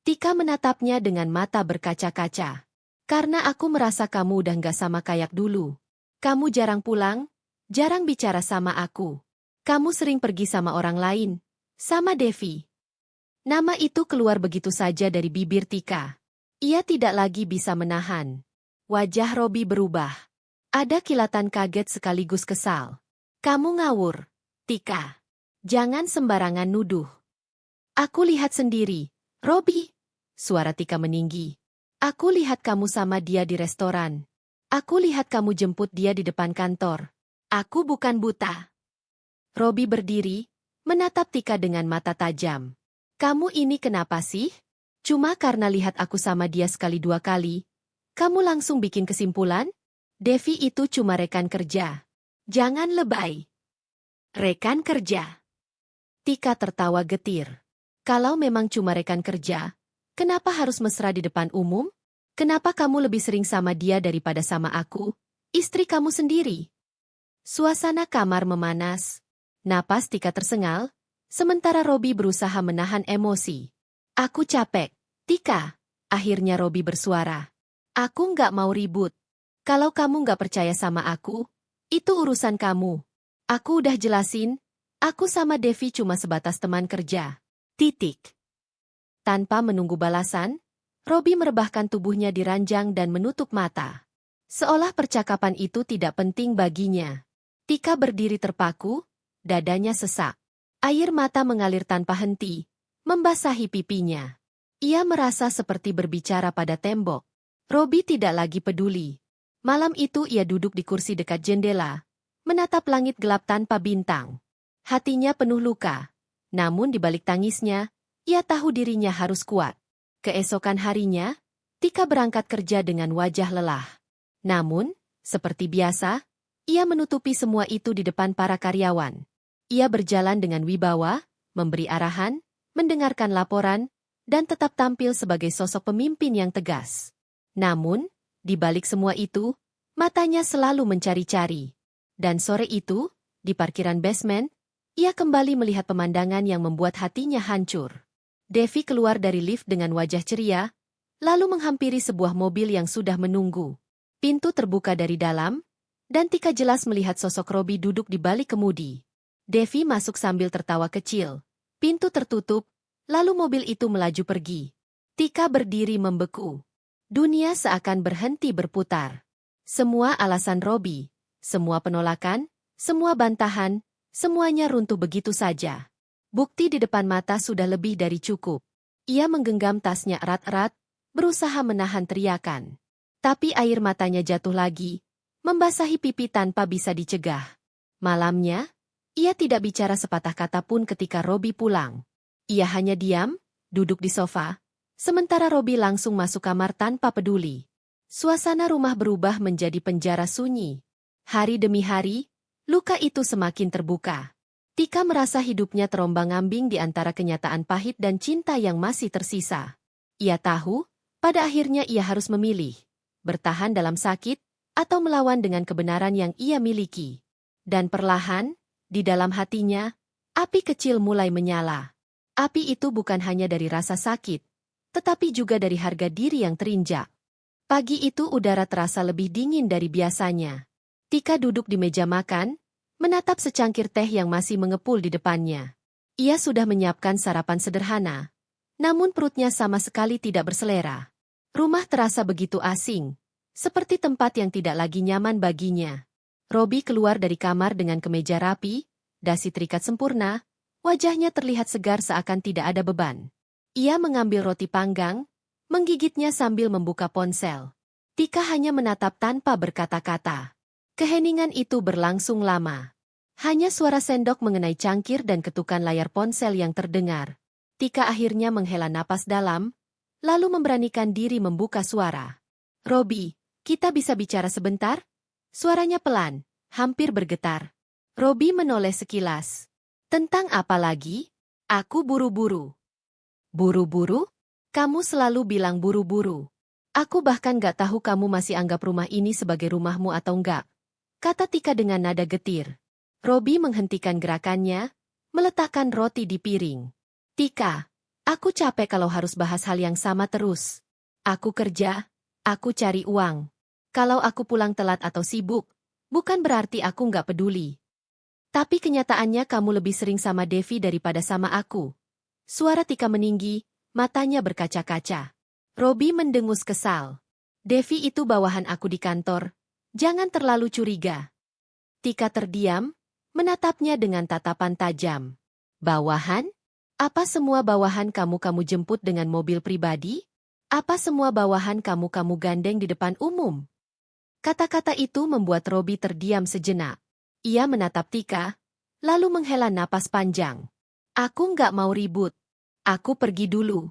Speaker 1: Tika menatapnya dengan mata berkaca-kaca. "Karena aku merasa kamu udah gak sama kayak dulu. Kamu jarang pulang, jarang bicara sama aku. Kamu sering pergi sama orang lain, sama Devi." Nama itu keluar begitu saja dari bibir Tika. Ia tidak lagi bisa menahan. Wajah Robbie berubah. Ada kilatan kaget sekaligus kesal. "Kamu ngawur, Tika. Jangan sembarangan nuduh." "Aku lihat sendiri, Robbie." Suara Tika meninggi. "Aku lihat kamu sama dia di restoran. Aku lihat kamu jemput dia di depan kantor. Aku bukan buta." Robbie berdiri, menatap Tika dengan mata tajam. "Kamu ini kenapa sih? Cuma karena lihat aku sama dia sekali dua kali, kamu langsung bikin kesimpulan? Devi itu cuma rekan kerja. Jangan lebay." "Rekan kerja?" Tika tertawa getir. "Kalau memang cuma rekan kerja, kenapa harus mesra di depan umum? Kenapa kamu lebih sering sama dia daripada sama aku, istri kamu sendiri?" Suasana kamar memanas. Napas Tika tersengal, sementara Robbie berusaha menahan emosi. "Aku capek, Tika. Akhirnya Robi bersuara. Aku nggak mau ribut. Kalau kamu nggak percaya sama aku, itu urusan kamu. Aku udah jelasin, aku sama Devi cuma sebatas teman kerja. Titik. Tanpa menunggu balasan, Robi merebahkan tubuhnya di ranjang dan menutup mata. Seolah percakapan itu tidak penting baginya. Tika berdiri terpaku, dadanya sesak. Air mata mengalir tanpa henti, membasahi pipinya. Ia merasa seperti berbicara pada tembok. Robi tidak lagi peduli. Malam itu ia duduk di kursi dekat jendela, menatap langit gelap tanpa bintang. Hatinya penuh luka. Namun di balik tangisnya, ia tahu dirinya harus kuat. Keesokan harinya, Tika berangkat kerja dengan wajah lelah. Namun, seperti biasa, ia menutupi semua itu di depan para karyawan. Ia berjalan dengan wibawa, memberi arahan, mendengarkan laporan, dan tetap tampil sebagai sosok pemimpin yang tegas. Namun, di balik semua itu, matanya selalu mencari-cari. Dan sore itu, di parkiran basement, ia kembali melihat pemandangan yang membuat hatinya hancur. Devi keluar dari lift dengan wajah ceria, lalu menghampiri sebuah mobil yang sudah menunggu. Pintu terbuka dari dalam, dan Tika jelas melihat sosok Robi duduk di balik kemudi. Devi masuk sambil tertawa kecil. Pintu tertutup, lalu mobil itu melaju pergi. Tika berdiri membeku. Dunia seakan berhenti berputar. Semua alasan Robi, semua penolakan, semua bantahan, semuanya runtuh begitu saja. Bukti di depan mata sudah lebih dari cukup. Ia menggenggam tasnya erat-erat, berusaha menahan teriakan. Tapi air matanya jatuh lagi, membasahi pipi tanpa bisa dicegah. Malamnya, ia tidak bicara sepatah kata pun ketika Robi pulang. Ia hanya diam, duduk di sofa, sementara Robi langsung masuk kamar tanpa peduli. Suasana rumah berubah menjadi penjara sunyi. Hari demi hari, luka itu semakin terbuka. Tika merasa hidupnya terombang-ambing di antara kenyataan pahit dan cinta yang masih tersisa. Ia tahu, pada akhirnya ia harus memilih, bertahan dalam sakit, atau melawan dengan kebenaran yang ia miliki. Dan perlahan, di dalam hatinya, api kecil mulai menyala. Api itu bukan hanya dari rasa sakit, tetapi juga dari harga diri yang terinjak. Pagi itu udara terasa lebih dingin dari biasanya. Tika duduk di meja makan, menatap secangkir teh yang masih mengepul di depannya. Ia sudah menyiapkan sarapan sederhana, namun perutnya sama sekali tidak berselera. Rumah terasa begitu asing, seperti tempat yang tidak lagi nyaman baginya. Robi keluar dari kamar dengan kemeja rapi, dasi terikat sempurna, wajahnya terlihat segar seakan tidak ada beban. Ia mengambil roti panggang, menggigitnya sambil membuka ponsel. Tika hanya menatap tanpa berkata-kata. Keheningan itu berlangsung lama. Hanya suara sendok mengenai cangkir dan ketukan layar ponsel yang terdengar. Tika akhirnya menghela napas dalam, lalu memberanikan diri membuka suara. Robi, kita bisa bicara sebentar? Suaranya pelan, hampir bergetar. Robi menoleh sekilas. Tentang apa lagi? Aku buru-buru. Buru-buru? Kamu selalu bilang buru-buru. Aku bahkan gak tahu kamu masih anggap rumah ini sebagai rumahmu atau enggak. Kata Tika dengan nada getir. Robi menghentikan gerakannya, meletakkan roti di piring. Tika, aku capek kalau harus bahas hal yang sama terus. Aku kerja, aku cari uang. Kalau aku pulang telat atau sibuk, bukan berarti aku nggak peduli. Tapi kenyataannya kamu lebih sering sama Devi daripada sama aku. Suara Tika meninggi, matanya berkaca-kaca. Robi mendengus kesal. Devi itu bawahan aku di kantor. Jangan terlalu curiga. Tika terdiam, menatapnya dengan tatapan tajam. Bawahan? Apa semua bawahan kamu jemput dengan mobil pribadi? Apa semua bawahan kamu gandeng di depan umum? Kata-kata itu membuat Robi terdiam sejenak. Ia menatap Tika, lalu menghela napas panjang. Aku nggak mau ribut. Aku pergi dulu.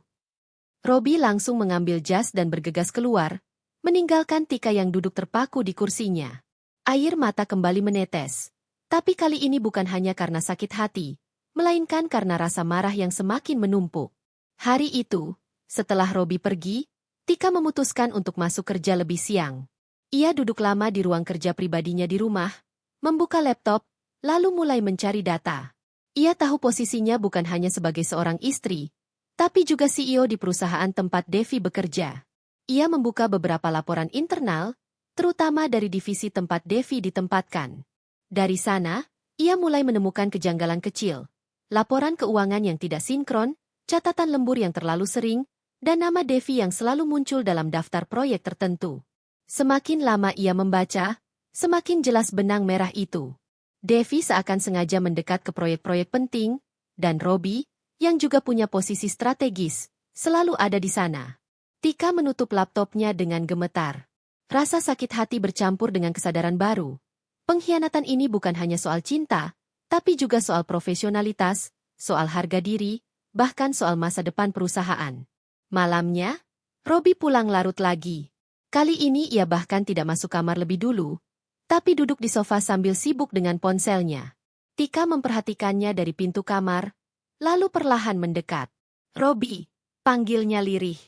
Speaker 1: Robi langsung mengambil jas dan bergegas keluar, meninggalkan Tika yang duduk terpaku di kursinya. Air mata kembali menetes. Tapi kali ini bukan hanya karena sakit hati, melainkan karena rasa marah yang semakin menumpuk. Hari itu, setelah Robi pergi, Tika memutuskan untuk masuk kerja lebih siang. Ia duduk lama di ruang kerja pribadinya di rumah, membuka laptop, lalu mulai mencari data. Ia tahu posisinya bukan hanya sebagai seorang istri, tapi juga CEO di perusahaan tempat Devi bekerja. Ia membuka beberapa laporan internal, terutama dari divisi tempat Devi ditempatkan. Dari sana, ia mulai menemukan kejanggalan kecil, laporan keuangan yang tidak sinkron, catatan lembur yang terlalu sering, dan nama Devi yang selalu muncul dalam daftar proyek tertentu. Semakin lama ia membaca, semakin jelas benang merah itu. Devi seakan sengaja mendekat ke proyek-proyek penting, dan Robbie, yang juga punya posisi strategis, selalu ada di sana. Tika menutup laptopnya dengan gemetar. Rasa sakit hati bercampur dengan kesadaran baru. Pengkhianatan ini bukan hanya soal cinta, tapi juga soal profesionalitas, soal harga diri, bahkan soal masa depan perusahaan. Malamnya, Robbie pulang larut lagi. Kali ini ia bahkan tidak masuk kamar lebih dulu, tapi duduk di sofa sambil sibuk dengan ponselnya. Tika memperhatikannya dari pintu kamar, lalu perlahan mendekat. "Robbie," panggilnya lirih.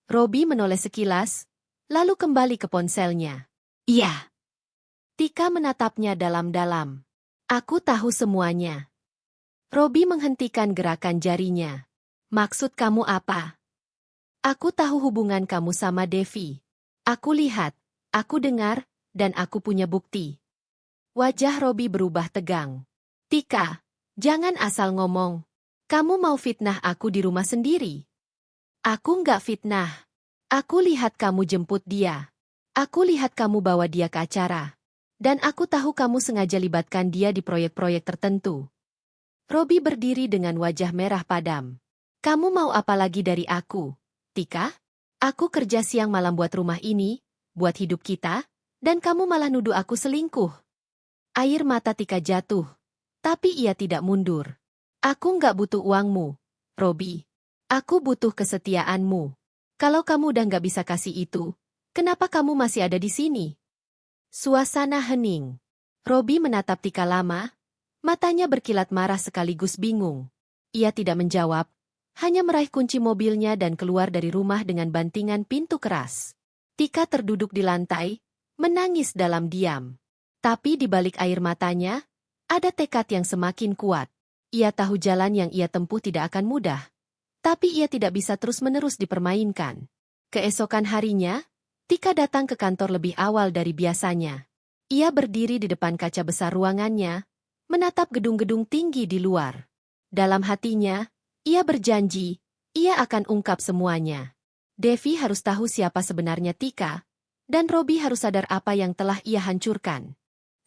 Speaker 1: Robbie menoleh sekilas, lalu kembali ke ponselnya. "Iya." Tika menatapnya dalam-dalam. "Aku tahu semuanya." Robbie menghentikan gerakan jarinya. "Maksud kamu apa?" "Aku tahu hubungan kamu sama Devi. Aku lihat, aku dengar, dan aku punya bukti." Wajah Robbie berubah tegang. "Tika, jangan asal ngomong. Kamu mau fitnah aku di rumah sendiri?" "Aku nggak fitnah. Aku lihat kamu jemput dia. Aku lihat kamu bawa dia ke acara. Dan aku tahu kamu sengaja libatkan dia di proyek-proyek tertentu." Robbie berdiri dengan wajah merah padam. "Kamu mau apa lagi dari aku, Tika? Aku kerja siang malam buat rumah ini, buat hidup kita, dan kamu malah nuduh aku selingkuh." Air mata Tika jatuh, tapi ia tidak mundur. "Aku nggak butuh uangmu, Robbie. Aku butuh kesetiaanmu. Kalau kamu udah nggak bisa kasih itu, kenapa kamu masih ada di sini?" Suasana hening. Robbie menatap Tika lama, matanya berkilat marah sekaligus bingung. Ia tidak menjawab, hanya meraih kunci mobilnya dan keluar dari rumah dengan bantingan pintu keras. Tika terduduk di lantai, menangis dalam diam. Tapi di balik air matanya, ada tekad yang semakin kuat. Ia tahu jalan yang ia tempuh tidak akan mudah. Tapi ia tidak bisa terus-menerus dipermainkan. Keesokan harinya, Tika datang ke kantor lebih awal dari biasanya. Ia berdiri di depan kaca besar ruangannya, menatap gedung-gedung tinggi di luar. Dalam hatinya, ia berjanji, ia akan ungkap semuanya. Devi harus tahu siapa sebenarnya Tika, dan Robbie harus sadar apa yang telah ia hancurkan.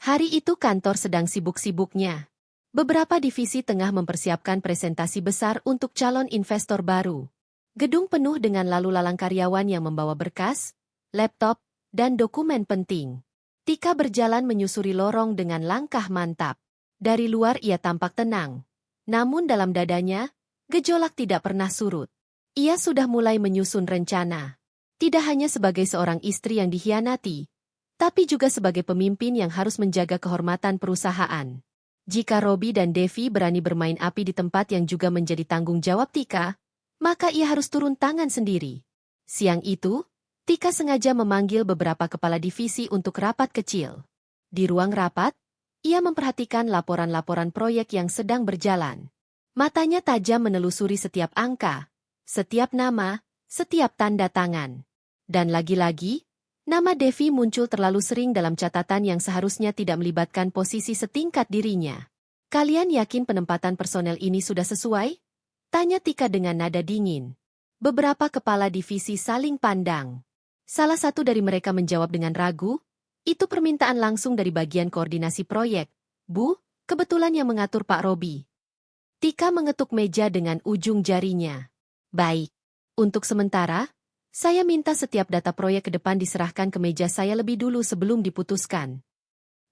Speaker 1: Hari itu kantor sedang sibuk-sibuknya. Beberapa divisi tengah mempersiapkan presentasi besar untuk calon investor baru. Gedung penuh dengan lalu lalang karyawan yang membawa berkas, laptop, dan dokumen penting. Tika berjalan menyusuri lorong dengan langkah mantap. Dari luar ia tampak tenang. Namun dalam dadanya, gejolak tidak pernah surut. Ia sudah mulai menyusun rencana. Tidak hanya sebagai seorang istri yang dikhianati, tapi juga sebagai pemimpin yang harus menjaga kehormatan perusahaan. Jika Robbie dan Devi berani bermain api di tempat yang juga menjadi tanggung jawab Tika, maka ia harus turun tangan sendiri. Siang itu, Tika sengaja memanggil beberapa kepala divisi untuk rapat kecil. Di ruang rapat, ia memperhatikan laporan-laporan proyek yang sedang berjalan. Matanya tajam menelusuri setiap angka, setiap nama, setiap tanda tangan. Dan lagi-lagi, nama Devi muncul terlalu sering dalam catatan yang seharusnya tidak melibatkan posisi setingkat dirinya. "Kalian yakin penempatan personel ini sudah sesuai?" tanya Tika dengan nada dingin. Beberapa kepala divisi saling pandang. Salah satu dari mereka menjawab dengan ragu, "Itu permintaan langsung dari bagian koordinasi proyek, Bu, kebetulan yang mengatur Pak Robbie." Tika mengetuk meja dengan ujung jarinya. "Baik. Untuk sementara, saya minta setiap data proyek ke depan diserahkan ke meja saya lebih dulu sebelum diputuskan."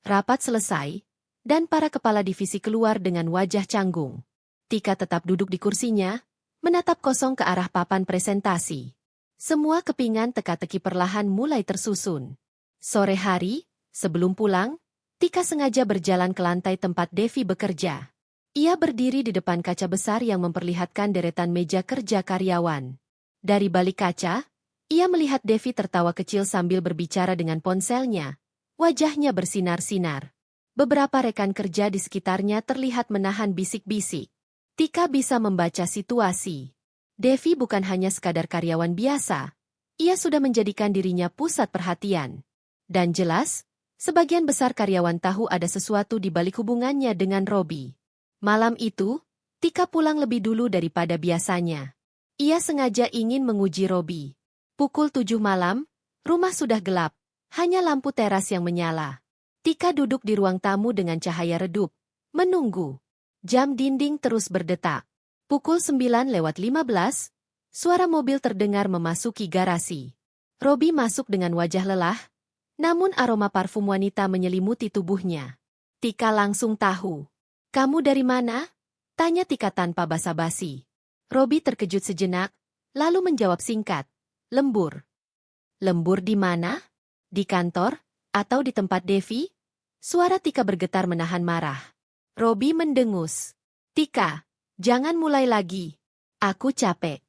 Speaker 1: Rapat selesai, dan para kepala divisi keluar dengan wajah canggung. Tika tetap duduk di kursinya, menatap kosong ke arah papan presentasi. Semua kepingan teka-teki perlahan mulai tersusun. Sore hari, sebelum pulang, Tika sengaja berjalan ke lantai tempat Devi bekerja. Ia berdiri di depan kaca besar yang memperlihatkan deretan meja kerja karyawan. Dari balik kaca, ia melihat Devi tertawa kecil sambil berbicara dengan ponselnya. Wajahnya bersinar-sinar. Beberapa rekan kerja di sekitarnya terlihat menahan bisik-bisik. Tika bisa membaca situasi. Devi bukan hanya sekadar karyawan biasa, ia sudah menjadikan dirinya pusat perhatian. Dan jelas, sebagian besar karyawan tahu ada sesuatu di balik hubungannya dengan Robi. Malam itu, Tika pulang lebih dulu daripada biasanya. Ia sengaja ingin menguji Robi. Pukul 7 malam, rumah sudah gelap, hanya lampu teras yang menyala. Tika duduk di ruang tamu dengan cahaya redup, menunggu. Jam dinding terus berdetak. Pukul 9:15, suara mobil terdengar memasuki garasi. Robi masuk dengan wajah lelah, namun aroma parfum wanita menyelimuti tubuhnya. Tika langsung tahu. "Kamu dari mana?" tanya Tika tanpa basa-basi. Robi terkejut sejenak, lalu menjawab singkat, "Lembur." "Lembur di mana? Di kantor? Atau di tempat Devi?" Suara Tika bergetar menahan marah. Robi mendengus. "Tika, jangan mulai lagi. Aku capek."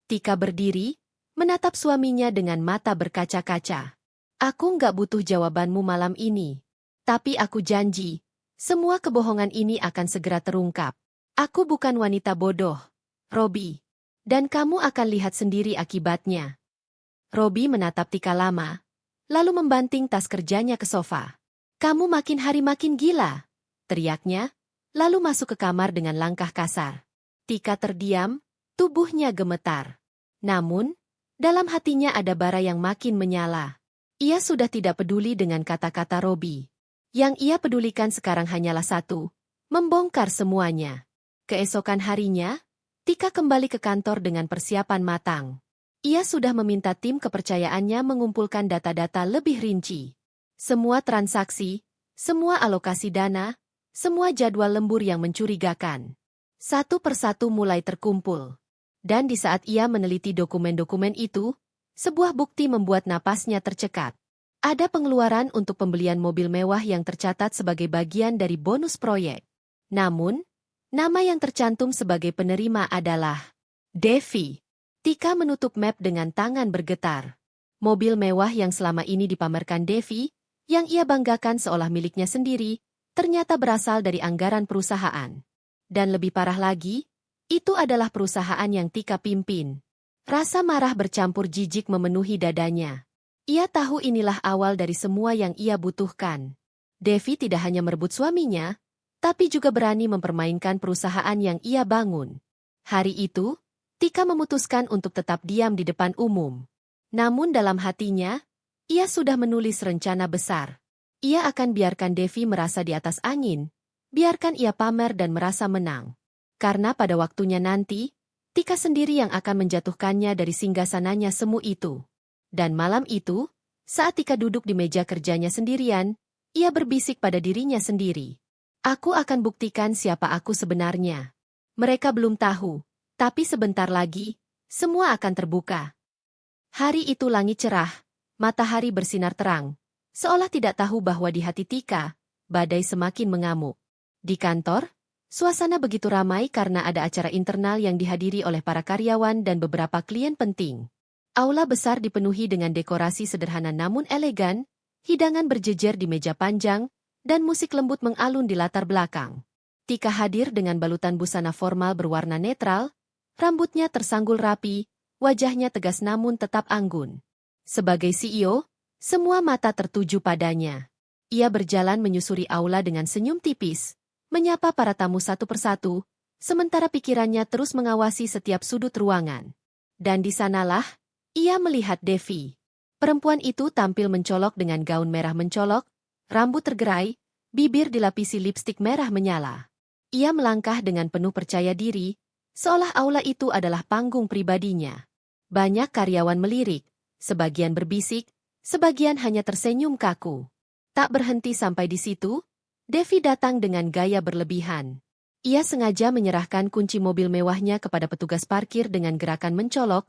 Speaker 1: Tika berdiri, menatap suaminya dengan mata berkaca-kaca. "Aku nggak butuh jawabanmu malam ini. Tapi aku janji, semua kebohongan ini akan segera terungkap. Aku bukan wanita bodoh, Robi. Dan kamu akan lihat sendiri akibatnya." Robi menatap Tika lama, lalu membanting tas kerjanya ke sofa. "Kamu makin hari makin gila," teriaknya, lalu masuk ke kamar dengan langkah kasar. Tika terdiam, tubuhnya gemetar. Namun, dalam hatinya ada bara yang makin menyala. Ia sudah tidak peduli dengan kata-kata Robi. Yang ia pedulikan sekarang hanyalah satu, membongkar semuanya. Keesokan harinya, Tika kembali ke kantor dengan persiapan matang. Ia sudah meminta tim kepercayaannya mengumpulkan data-data lebih rinci. Semua transaksi, semua alokasi dana, semua jadwal lembur yang mencurigakan. Satu persatu mulai terkumpul. Dan di saat ia meneliti dokumen-dokumen itu, sebuah bukti membuat napasnya tercekat. Ada pengeluaran untuk pembelian mobil mewah yang tercatat sebagai bagian dari bonus proyek. Namun, nama yang tercantum sebagai penerima adalah Devi. Tika menutup map dengan tangan bergetar. Mobil mewah yang selama ini dipamerkan Devi, yang ia banggakan seolah miliknya sendiri, ternyata berasal dari anggaran perusahaan. Dan lebih parah lagi, itu adalah perusahaan yang Tika pimpin. Rasa marah bercampur jijik memenuhi dadanya. Ia tahu inilah awal dari semua yang ia butuhkan. Devi tidak hanya merebut suaminya, tapi juga berani mempermainkan perusahaan yang ia bangun. Hari itu, Tika memutuskan untuk tetap diam di depan umum. Namun dalam hatinya, ia sudah menulis rencana besar. Ia akan biarkan Devi merasa di atas angin, biarkan ia pamer dan merasa menang. Karena pada waktunya nanti, Tika sendiri yang akan menjatuhkannya dari singgasananya semu itu. Dan malam itu, saat Tika duduk di meja kerjanya sendirian, ia berbisik pada dirinya sendiri. "Aku akan buktikan siapa aku sebenarnya. Mereka belum tahu. Tapi sebentar lagi, semua akan terbuka." Hari itu langit cerah, matahari bersinar terang, seolah tidak tahu bahwa di hati Tika, badai semakin mengamuk. Di kantor, suasana begitu ramai karena ada acara internal yang dihadiri oleh para karyawan dan beberapa klien penting. Aula besar dipenuhi dengan dekorasi sederhana namun elegan, hidangan berjejer di meja panjang, dan musik lembut mengalun di latar belakang. Tika hadir dengan balutan busana formal berwarna netral, rambutnya tersanggul rapi, wajahnya tegas namun tetap anggun. Sebagai CEO, semua mata tertuju padanya. Ia berjalan menyusuri aula dengan senyum tipis, menyapa para tamu satu persatu, sementara pikirannya terus mengawasi setiap sudut ruangan. Dan di sanalah, ia melihat Devi. Perempuan itu tampil mencolok dengan gaun merah mencolok, rambut tergerai, bibir dilapisi lipstik merah menyala. Ia melangkah dengan penuh percaya diri, seolah aula itu adalah panggung pribadinya. Banyak karyawan melirik, sebagian berbisik, sebagian hanya tersenyum kaku. Tak berhenti sampai di situ, Devi datang dengan gaya berlebihan. Ia sengaja menyerahkan kunci mobil mewahnya kepada petugas parkir dengan gerakan mencolok,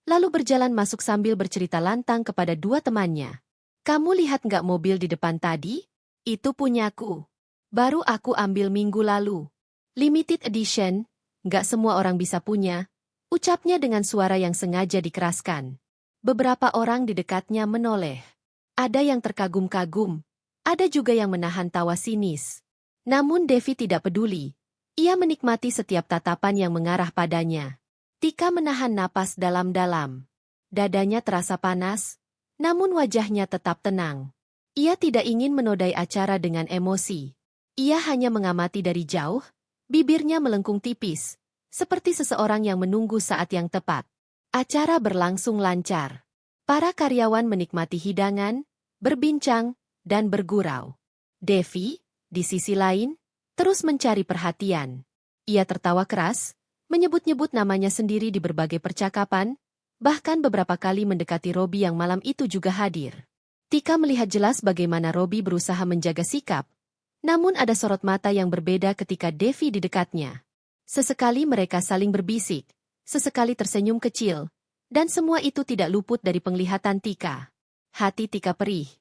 Speaker 1: lalu berjalan masuk sambil bercerita lantang kepada dua temannya. "Kamu lihat nggak mobil di depan tadi? Itu punyaku. Baru aku ambil minggu lalu. Limited edition. Nggak semua orang bisa punya," ucapnya dengan suara yang sengaja dikeraskan. Beberapa orang di dekatnya menoleh. Ada yang terkagum-kagum, ada juga yang menahan tawa sinis. Namun Devi tidak peduli. Ia menikmati setiap tatapan yang mengarah padanya. Tika menahan napas dalam-dalam. Dadanya terasa panas, namun wajahnya tetap tenang. Ia tidak ingin menodai acara dengan emosi. Ia hanya mengamati dari jauh, bibirnya melengkung tipis, seperti seseorang yang menunggu saat yang tepat. Acara berlangsung lancar. Para karyawan menikmati hidangan, berbincang, dan bergurau. Devi, di sisi lain, terus mencari perhatian. Ia tertawa keras, menyebut-nyebut namanya sendiri di berbagai percakapan, bahkan beberapa kali mendekati Robi yang malam itu juga hadir. Tika melihat jelas bagaimana Robi berusaha menjaga sikap, namun ada sorot mata yang berbeda ketika Devi di dekatnya. Sesekali mereka saling berbisik, sesekali tersenyum kecil, dan semua itu tidak luput dari penglihatan Tika. Hati Tika perih,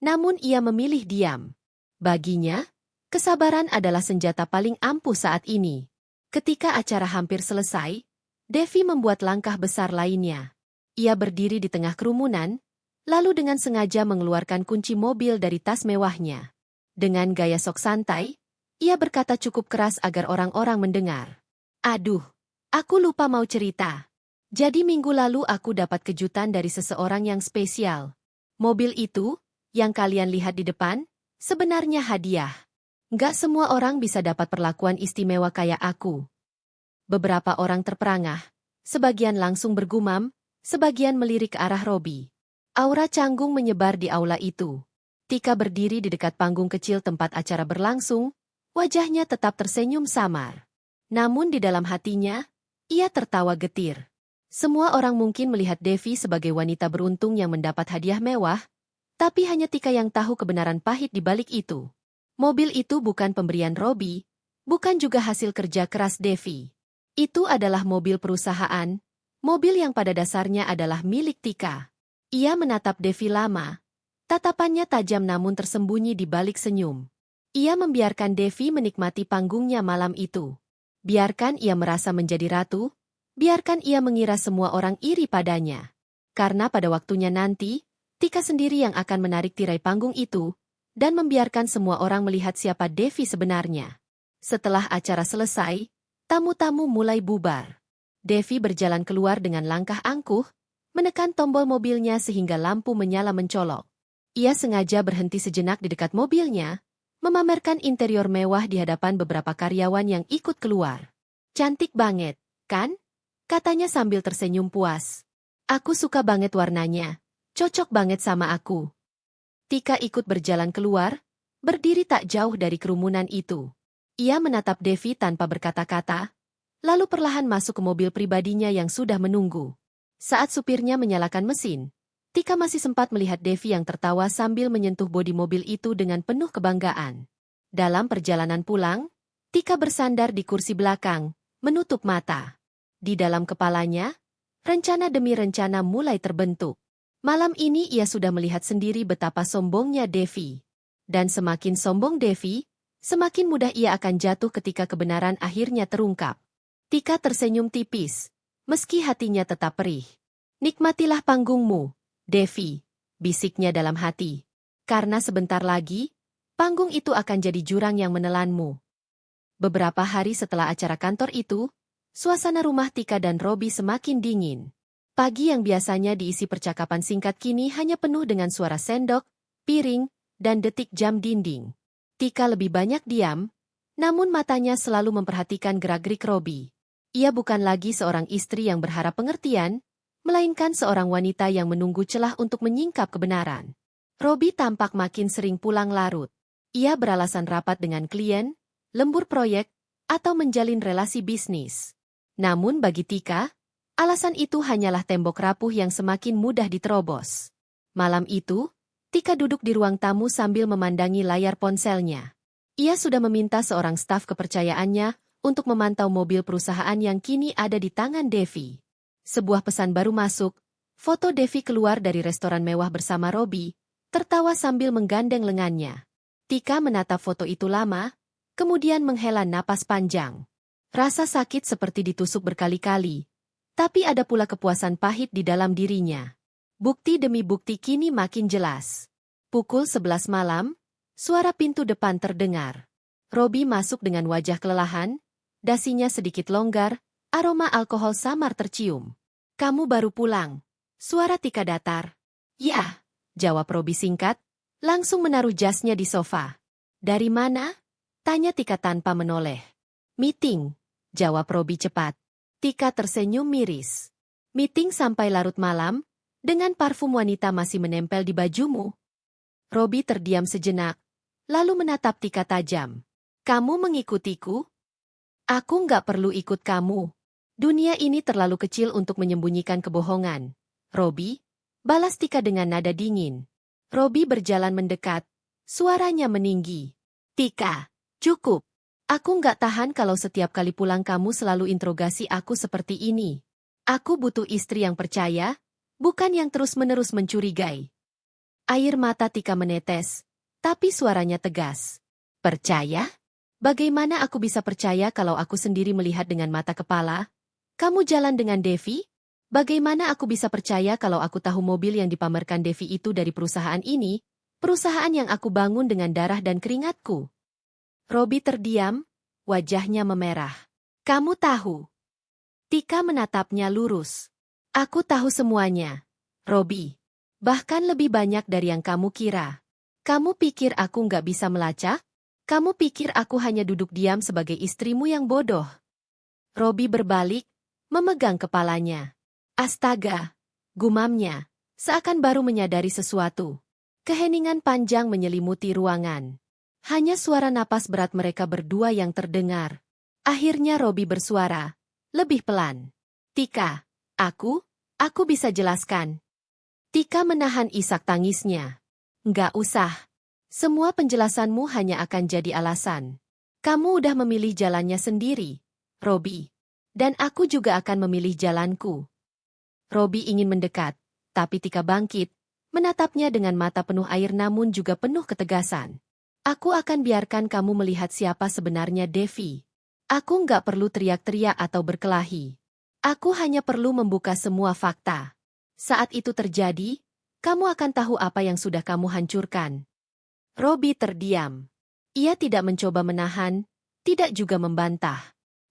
Speaker 1: namun ia memilih diam. Baginya, kesabaran adalah senjata paling ampuh saat ini. Ketika acara hampir selesai, Devi membuat langkah besar lainnya. Ia berdiri di tengah kerumunan, lalu dengan sengaja mengeluarkan kunci mobil dari tas mewahnya. Dengan gaya sok santai, ia berkata cukup keras agar orang-orang mendengar. Aduh, aku lupa mau cerita. Jadi minggu lalu aku dapat kejutan dari seseorang yang spesial. Mobil itu, yang kalian lihat di depan, sebenarnya hadiah. Nggak semua orang bisa dapat perlakuan istimewa kayak aku. Beberapa orang terperangah, sebagian langsung bergumam, sebagian melirik ke arah Robi. Aura canggung menyebar di aula itu. Tika berdiri di dekat panggung kecil tempat acara berlangsung, wajahnya tetap tersenyum samar. Namun di dalam hatinya, ia tertawa getir. Semua orang mungkin melihat Devi sebagai wanita beruntung yang mendapat hadiah mewah, tapi hanya Tika yang tahu kebenaran pahit di balik itu. Mobil itu bukan pemberian Robi, bukan juga hasil kerja keras Devi. Itu adalah mobil perusahaan, mobil yang pada dasarnya adalah milik Tika. Ia menatap Devi lama, tatapannya tajam namun tersembunyi di balik senyum. Ia membiarkan Devi menikmati panggungnya malam itu. Biarkan ia merasa menjadi ratu, biarkan ia mengira semua orang iri padanya. Karena pada waktunya nanti, Tika sendiri yang akan menarik tirai panggung itu, dan membiarkan semua orang melihat siapa Devi sebenarnya. Setelah acara selesai, tamu-tamu mulai bubar. Devi berjalan keluar dengan langkah angkuh, menekan tombol mobilnya sehingga lampu menyala mencolok. Ia sengaja berhenti sejenak di dekat mobilnya, memamerkan interior mewah di hadapan beberapa karyawan yang ikut keluar. Cantik banget, kan? Katanya sambil tersenyum puas. Aku suka banget warnanya, cocok banget sama aku. Tika ikut berjalan keluar, berdiri tak jauh dari kerumunan itu. Ia menatap Devi tanpa berkata-kata, lalu perlahan masuk ke mobil pribadinya yang sudah menunggu. Saat supirnya menyalakan mesin, Tika masih sempat melihat Devi yang tertawa sambil menyentuh bodi mobil itu dengan penuh kebanggaan. Dalam perjalanan pulang, Tika bersandar di kursi belakang, menutup mata. Di dalam kepalanya, rencana demi rencana mulai terbentuk. Malam ini ia sudah melihat sendiri betapa sombongnya Devi. Dan semakin sombong Devi, semakin mudah ia akan jatuh ketika kebenaran akhirnya terungkap. Tika tersenyum tipis, meski hatinya tetap perih. Nikmatilah panggungmu, Devi, bisiknya dalam hati. Karena sebentar lagi, panggung itu akan jadi jurang yang menelanmu. Beberapa hari setelah acara kantor itu, suasana rumah Tika dan Robi semakin dingin. Pagi yang biasanya diisi percakapan singkat kini hanya penuh dengan suara sendok, piring, dan detik jam dinding. Tika lebih banyak diam, namun matanya selalu memperhatikan gerak-gerik Robi. Ia bukan lagi seorang istri yang berharap pengertian, melainkan seorang wanita yang menunggu celah untuk menyingkap kebenaran. Robi tampak makin sering pulang larut. Ia beralasan rapat dengan klien, lembur proyek, atau menjalin relasi bisnis. Namun bagi Tika, alasan itu hanyalah tembok rapuh yang semakin mudah diterobos. Malam itu, Tika duduk di ruang tamu sambil memandangi layar ponselnya. Ia sudah meminta seorang staf kepercayaannya untuk memantau mobil perusahaan yang kini ada di tangan Devi. Sebuah pesan baru masuk, foto Devi keluar dari restoran mewah bersama Robi, tertawa sambil menggandeng lengannya. Tika menatap foto itu lama, kemudian menghela napas panjang. Rasa sakit seperti ditusuk berkali-kali, tapi ada pula kepuasan pahit di dalam dirinya. Bukti demi bukti kini makin jelas. Pukul 11 malam, suara pintu depan terdengar. Robi masuk dengan wajah kelelahan, dasinya sedikit longgar, Aroma alkohol samar tercium. Kamu baru pulang. Suara Tika datar. Ya, jawab Robi singkat, langsung menaruh jasnya di sofa. Dari mana? Tanya Tika tanpa menoleh. Meeting, jawab Robi cepat. Tika tersenyum miris. Meeting sampai larut malam, dengan parfum wanita masih menempel di bajumu. Robi terdiam sejenak, lalu menatap Tika tajam. Kamu mengikutiku? Aku nggak perlu ikut kamu. Dunia ini terlalu kecil untuk menyembunyikan kebohongan. Robi, balas Tika dengan nada dingin. Robi berjalan mendekat, suaranya meninggi. Tika, cukup. Aku nggak tahan kalau setiap kali pulang kamu selalu interogasi aku seperti ini. Aku butuh istri yang percaya, bukan yang terus-menerus mencurigai. Air mata Tika menetes, tapi suaranya tegas. Percaya? Bagaimana aku bisa percaya kalau aku sendiri melihat dengan mata kepala? Kamu jalan dengan Devi? Bagaimana aku bisa percaya kalau aku tahu mobil yang dipamerkan Devi itu dari perusahaan ini, perusahaan yang aku bangun dengan darah dan keringatku? Robi terdiam, wajahnya memerah. Kamu tahu? Tika menatapnya lurus. Aku tahu semuanya, Robi. Bahkan lebih banyak dari yang kamu kira. Kamu pikir aku nggak bisa melacak? Kamu pikir aku hanya duduk diam sebagai istrimu yang bodoh? Robi berbalik, memegang kepalanya. Astaga, gumamnya, seakan baru menyadari sesuatu. Keheningan panjang menyelimuti ruangan. Hanya suara napas berat mereka berdua yang terdengar. Akhirnya Robi bersuara, lebih pelan. Tika, aku bisa jelaskan. Tika menahan isak tangisnya. Nggak usah. Semua penjelasanmu hanya akan jadi alasan. Kamu udah memilih jalannya sendiri, Robi. Dan aku juga akan memilih jalanku. Robi ingin mendekat, tapi Tika bangkit, menatapnya dengan mata penuh air namun juga penuh ketegasan. Aku akan biarkan kamu melihat siapa sebenarnya Devi. Aku nggak perlu teriak-teriak atau berkelahi. Aku hanya perlu membuka semua fakta. Saat itu terjadi, kamu akan tahu apa yang sudah kamu hancurkan. Robi terdiam. Ia tidak mencoba menahan, tidak juga membantah.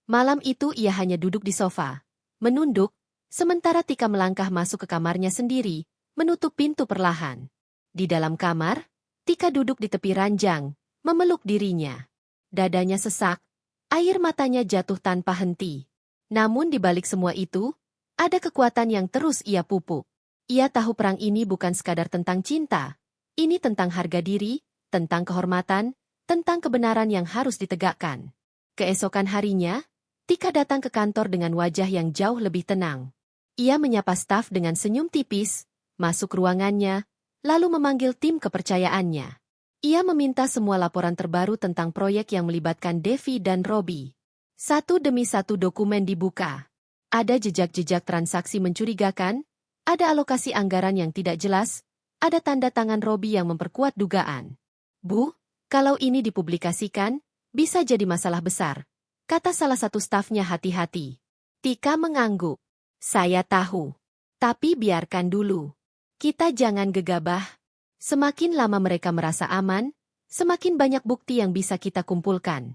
Speaker 1: Malam itu ia hanya duduk di sofa, menunduk, sementara Tika melangkah masuk ke kamarnya sendiri, menutup pintu perlahan. Di dalam kamar, Tika duduk di tepi ranjang, memeluk dirinya. Dadanya sesak, air matanya jatuh tanpa henti. Namun di balik semua itu, ada kekuatan yang terus ia pupuk. Ia tahu perang ini bukan sekadar tentang cinta. Ini tentang harga diri, tentang kehormatan, tentang kebenaran yang harus ditegakkan. Keesokan harinya, Tika datang ke kantor dengan wajah yang jauh lebih tenang. Ia menyapa staf dengan senyum tipis, masuk ruangannya, lalu memanggil tim kepercayaannya. Ia meminta semua laporan terbaru tentang proyek yang melibatkan Devi dan Robi. Satu demi satu dokumen dibuka. Ada jejak-jejak transaksi mencurigakan, ada alokasi anggaran yang tidak jelas, ada tanda tangan Robi yang memperkuat dugaan. Bu, kalau ini dipublikasikan, bisa jadi masalah besar, kata salah satu stafnya hati-hati. Tika mengangguk. Saya tahu. Tapi biarkan dulu. Kita jangan gegabah. Semakin lama mereka merasa aman, semakin banyak bukti yang bisa kita kumpulkan.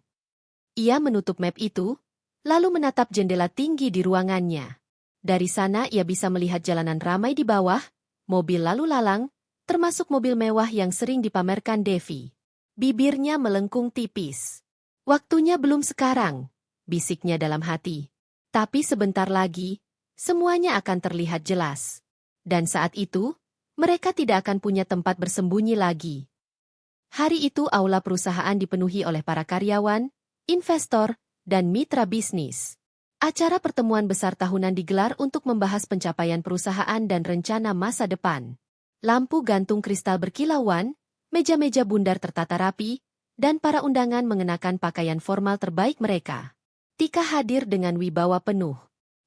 Speaker 1: Ia menutup map itu, lalu menatap jendela tinggi di ruangannya. Dari sana ia bisa melihat jalanan ramai di bawah, mobil lalu lalang, termasuk mobil mewah yang sering dipamerkan Devi. Bibirnya melengkung tipis. Waktunya belum sekarang, bisiknya dalam hati. Tapi sebentar lagi, semuanya akan terlihat jelas. Dan saat itu, mereka tidak akan punya tempat bersembunyi lagi. Hari itu aula perusahaan dipenuhi oleh para karyawan, investor, dan mitra bisnis. Acara pertemuan besar tahunan digelar untuk membahas pencapaian perusahaan dan rencana masa depan. Lampu gantung kristal berkilauan, meja-meja bundar tertata rapi, dan para undangan mengenakan pakaian formal terbaik mereka. Tika hadir dengan wibawa penuh.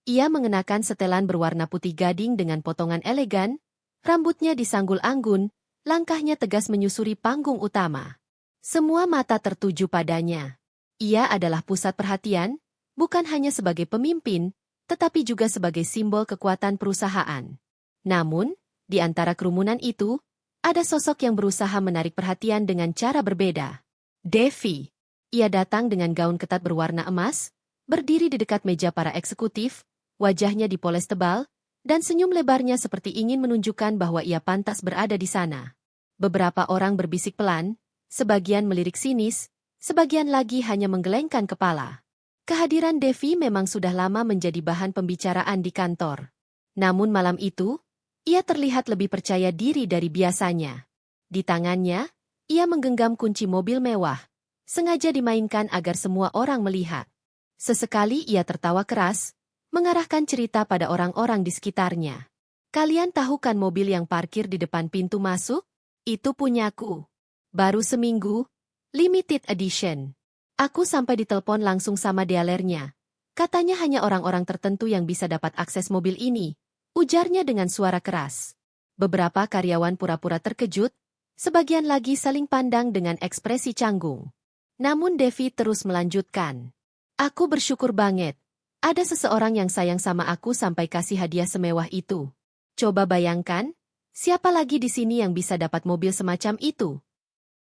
Speaker 1: Ia mengenakan setelan berwarna putih gading dengan potongan elegan, rambutnya disanggul anggun, langkahnya tegas menyusuri panggung utama. Semua mata tertuju padanya. Ia adalah pusat perhatian, bukan hanya sebagai pemimpin, tetapi juga sebagai simbol kekuatan perusahaan. Namun, di antara kerumunan itu, ada sosok yang berusaha menarik perhatian dengan cara berbeda. Devi. Ia datang dengan gaun ketat berwarna emas, berdiri di dekat meja para eksekutif, wajahnya dipoles tebal, dan senyum lebarnya seperti ingin menunjukkan bahwa ia pantas berada di sana. Beberapa orang berbisik pelan, sebagian melirik sinis, sebagian lagi hanya menggelengkan kepala. Kehadiran Devi memang sudah lama menjadi bahan pembicaraan di kantor. Namun malam itu, ia terlihat lebih percaya diri dari biasanya. Di tangannya, ia menggenggam kunci mobil mewah, sengaja dimainkan agar semua orang melihat. Sesekali ia tertawa keras, mengarahkan cerita pada orang-orang di sekitarnya. Kalian tahu kan mobil yang parkir di depan pintu masuk? Itu punyaku. Baru seminggu, limited edition. Aku sampai ditelepon langsung sama dealernya. Katanya hanya orang-orang tertentu yang bisa dapat akses mobil ini, ujarnya dengan suara keras. Beberapa karyawan pura-pura terkejut, sebagian lagi saling pandang dengan ekspresi canggung. Namun Devi terus melanjutkan. Aku bersyukur banget. Ada seseorang yang sayang sama aku sampai kasih hadiah semewah itu. Coba bayangkan, siapa lagi di sini yang bisa dapat mobil semacam itu?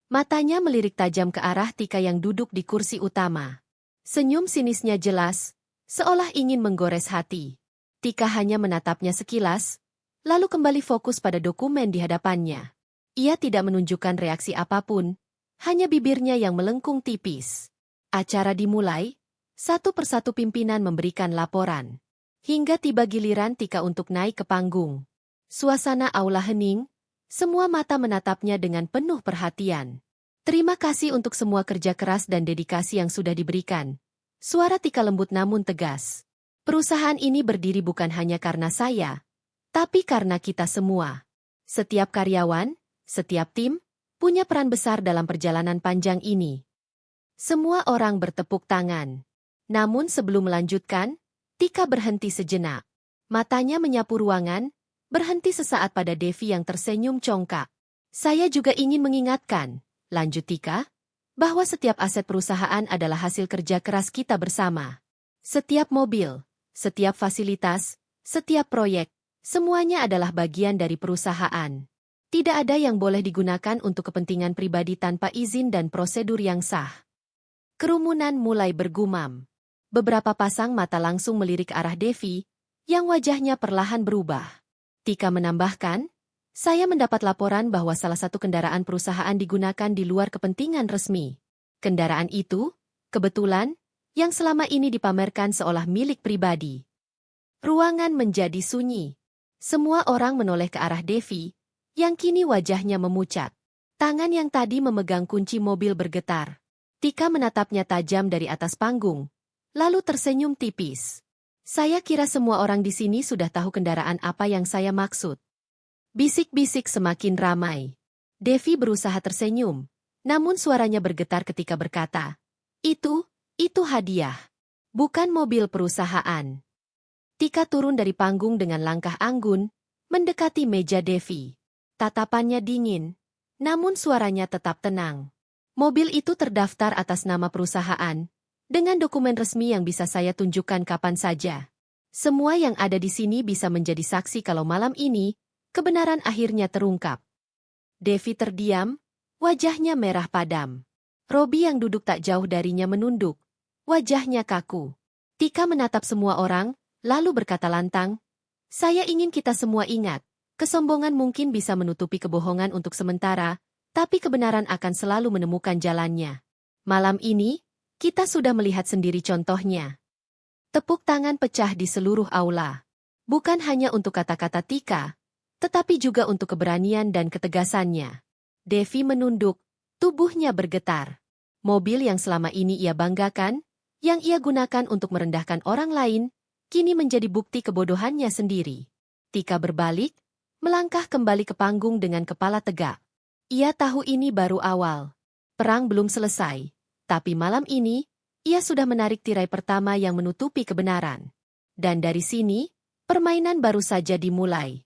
Speaker 1: Matanya melirik tajam ke arah Tika yang duduk di kursi utama. Senyum sinisnya jelas, seolah ingin menggores hati. Tika hanya menatapnya sekilas, lalu kembali fokus pada dokumen di hadapannya. Ia tidak menunjukkan reaksi apapun, hanya bibirnya yang melengkung tipis. Acara dimulai, satu persatu pimpinan memberikan laporan. Hingga tiba giliran Tika untuk naik ke panggung. Suasana aula hening, semua mata menatapnya dengan penuh perhatian. Terima kasih untuk semua kerja keras dan dedikasi yang sudah diberikan. Suara Tika lembut namun tegas. Perusahaan ini berdiri bukan hanya karena saya, tapi karena kita semua. Setiap karyawan, setiap tim, punya peran besar dalam perjalanan panjang ini. Semua orang bertepuk tangan. Namun sebelum melanjutkan, Tika berhenti sejenak. Matanya menyapu ruangan, berhenti sesaat pada Devi yang tersenyum congkak. Saya juga ingin mengingatkan, lanjut Tika, bahwa setiap aset perusahaan adalah hasil kerja keras kita bersama. Setiap mobil, setiap fasilitas, setiap proyek, semuanya adalah bagian dari perusahaan. Tidak ada yang boleh digunakan untuk kepentingan pribadi tanpa izin dan prosedur yang sah. Kerumunan mulai bergumam. Beberapa pasang mata langsung melirik arah Devi, yang wajahnya perlahan berubah. Tika menambahkan, saya mendapat laporan bahwa salah satu kendaraan perusahaan digunakan di luar kepentingan resmi. Kendaraan itu, kebetulan, yang selama ini dipamerkan seolah milik pribadi. Ruangan menjadi sunyi. Semua orang menoleh ke arah Devi, yang kini wajahnya memucat. Tangan yang tadi memegang kunci mobil bergetar. Tika menatapnya tajam dari atas panggung, lalu tersenyum tipis. Saya kira semua orang di sini sudah tahu kendaraan apa yang saya maksud. Bisik-bisik semakin ramai. Devi berusaha tersenyum, namun suaranya bergetar ketika berkata, Itu hadiah. Bukan mobil perusahaan. Tika turun dari panggung dengan langkah anggun, mendekati meja Devi. Tatapannya dingin, namun suaranya tetap tenang. Mobil itu terdaftar atas nama perusahaan, dengan dokumen resmi yang bisa saya tunjukkan kapan saja. Semua yang ada di sini bisa menjadi saksi kalau malam ini, kebenaran akhirnya terungkap. Devi terdiam, wajahnya merah padam. Robi yang duduk tak jauh darinya menunduk, wajahnya kaku. Tika menatap semua orang, lalu berkata lantang, saya ingin kita semua ingat, kesombongan mungkin bisa menutupi kebohongan untuk sementara, tapi kebenaran akan selalu menemukan jalannya. Malam ini, kita sudah melihat sendiri contohnya. Tepuk tangan pecah di seluruh aula. Bukan hanya untuk kata-kata Tika, tetapi juga untuk keberanian dan ketegasannya. Devi menunduk, tubuhnya bergetar. Mobil yang selama ini ia banggakan, yang ia gunakan untuk merendahkan orang lain, kini menjadi bukti kebodohannya sendiri. Tika berbalik, melangkah kembali ke panggung dengan kepala tegak. Ia tahu ini baru awal. Perang belum selesai, tapi malam ini, ia sudah menarik tirai pertama yang menutupi kebenaran. Dan dari sini, permainan baru saja dimulai.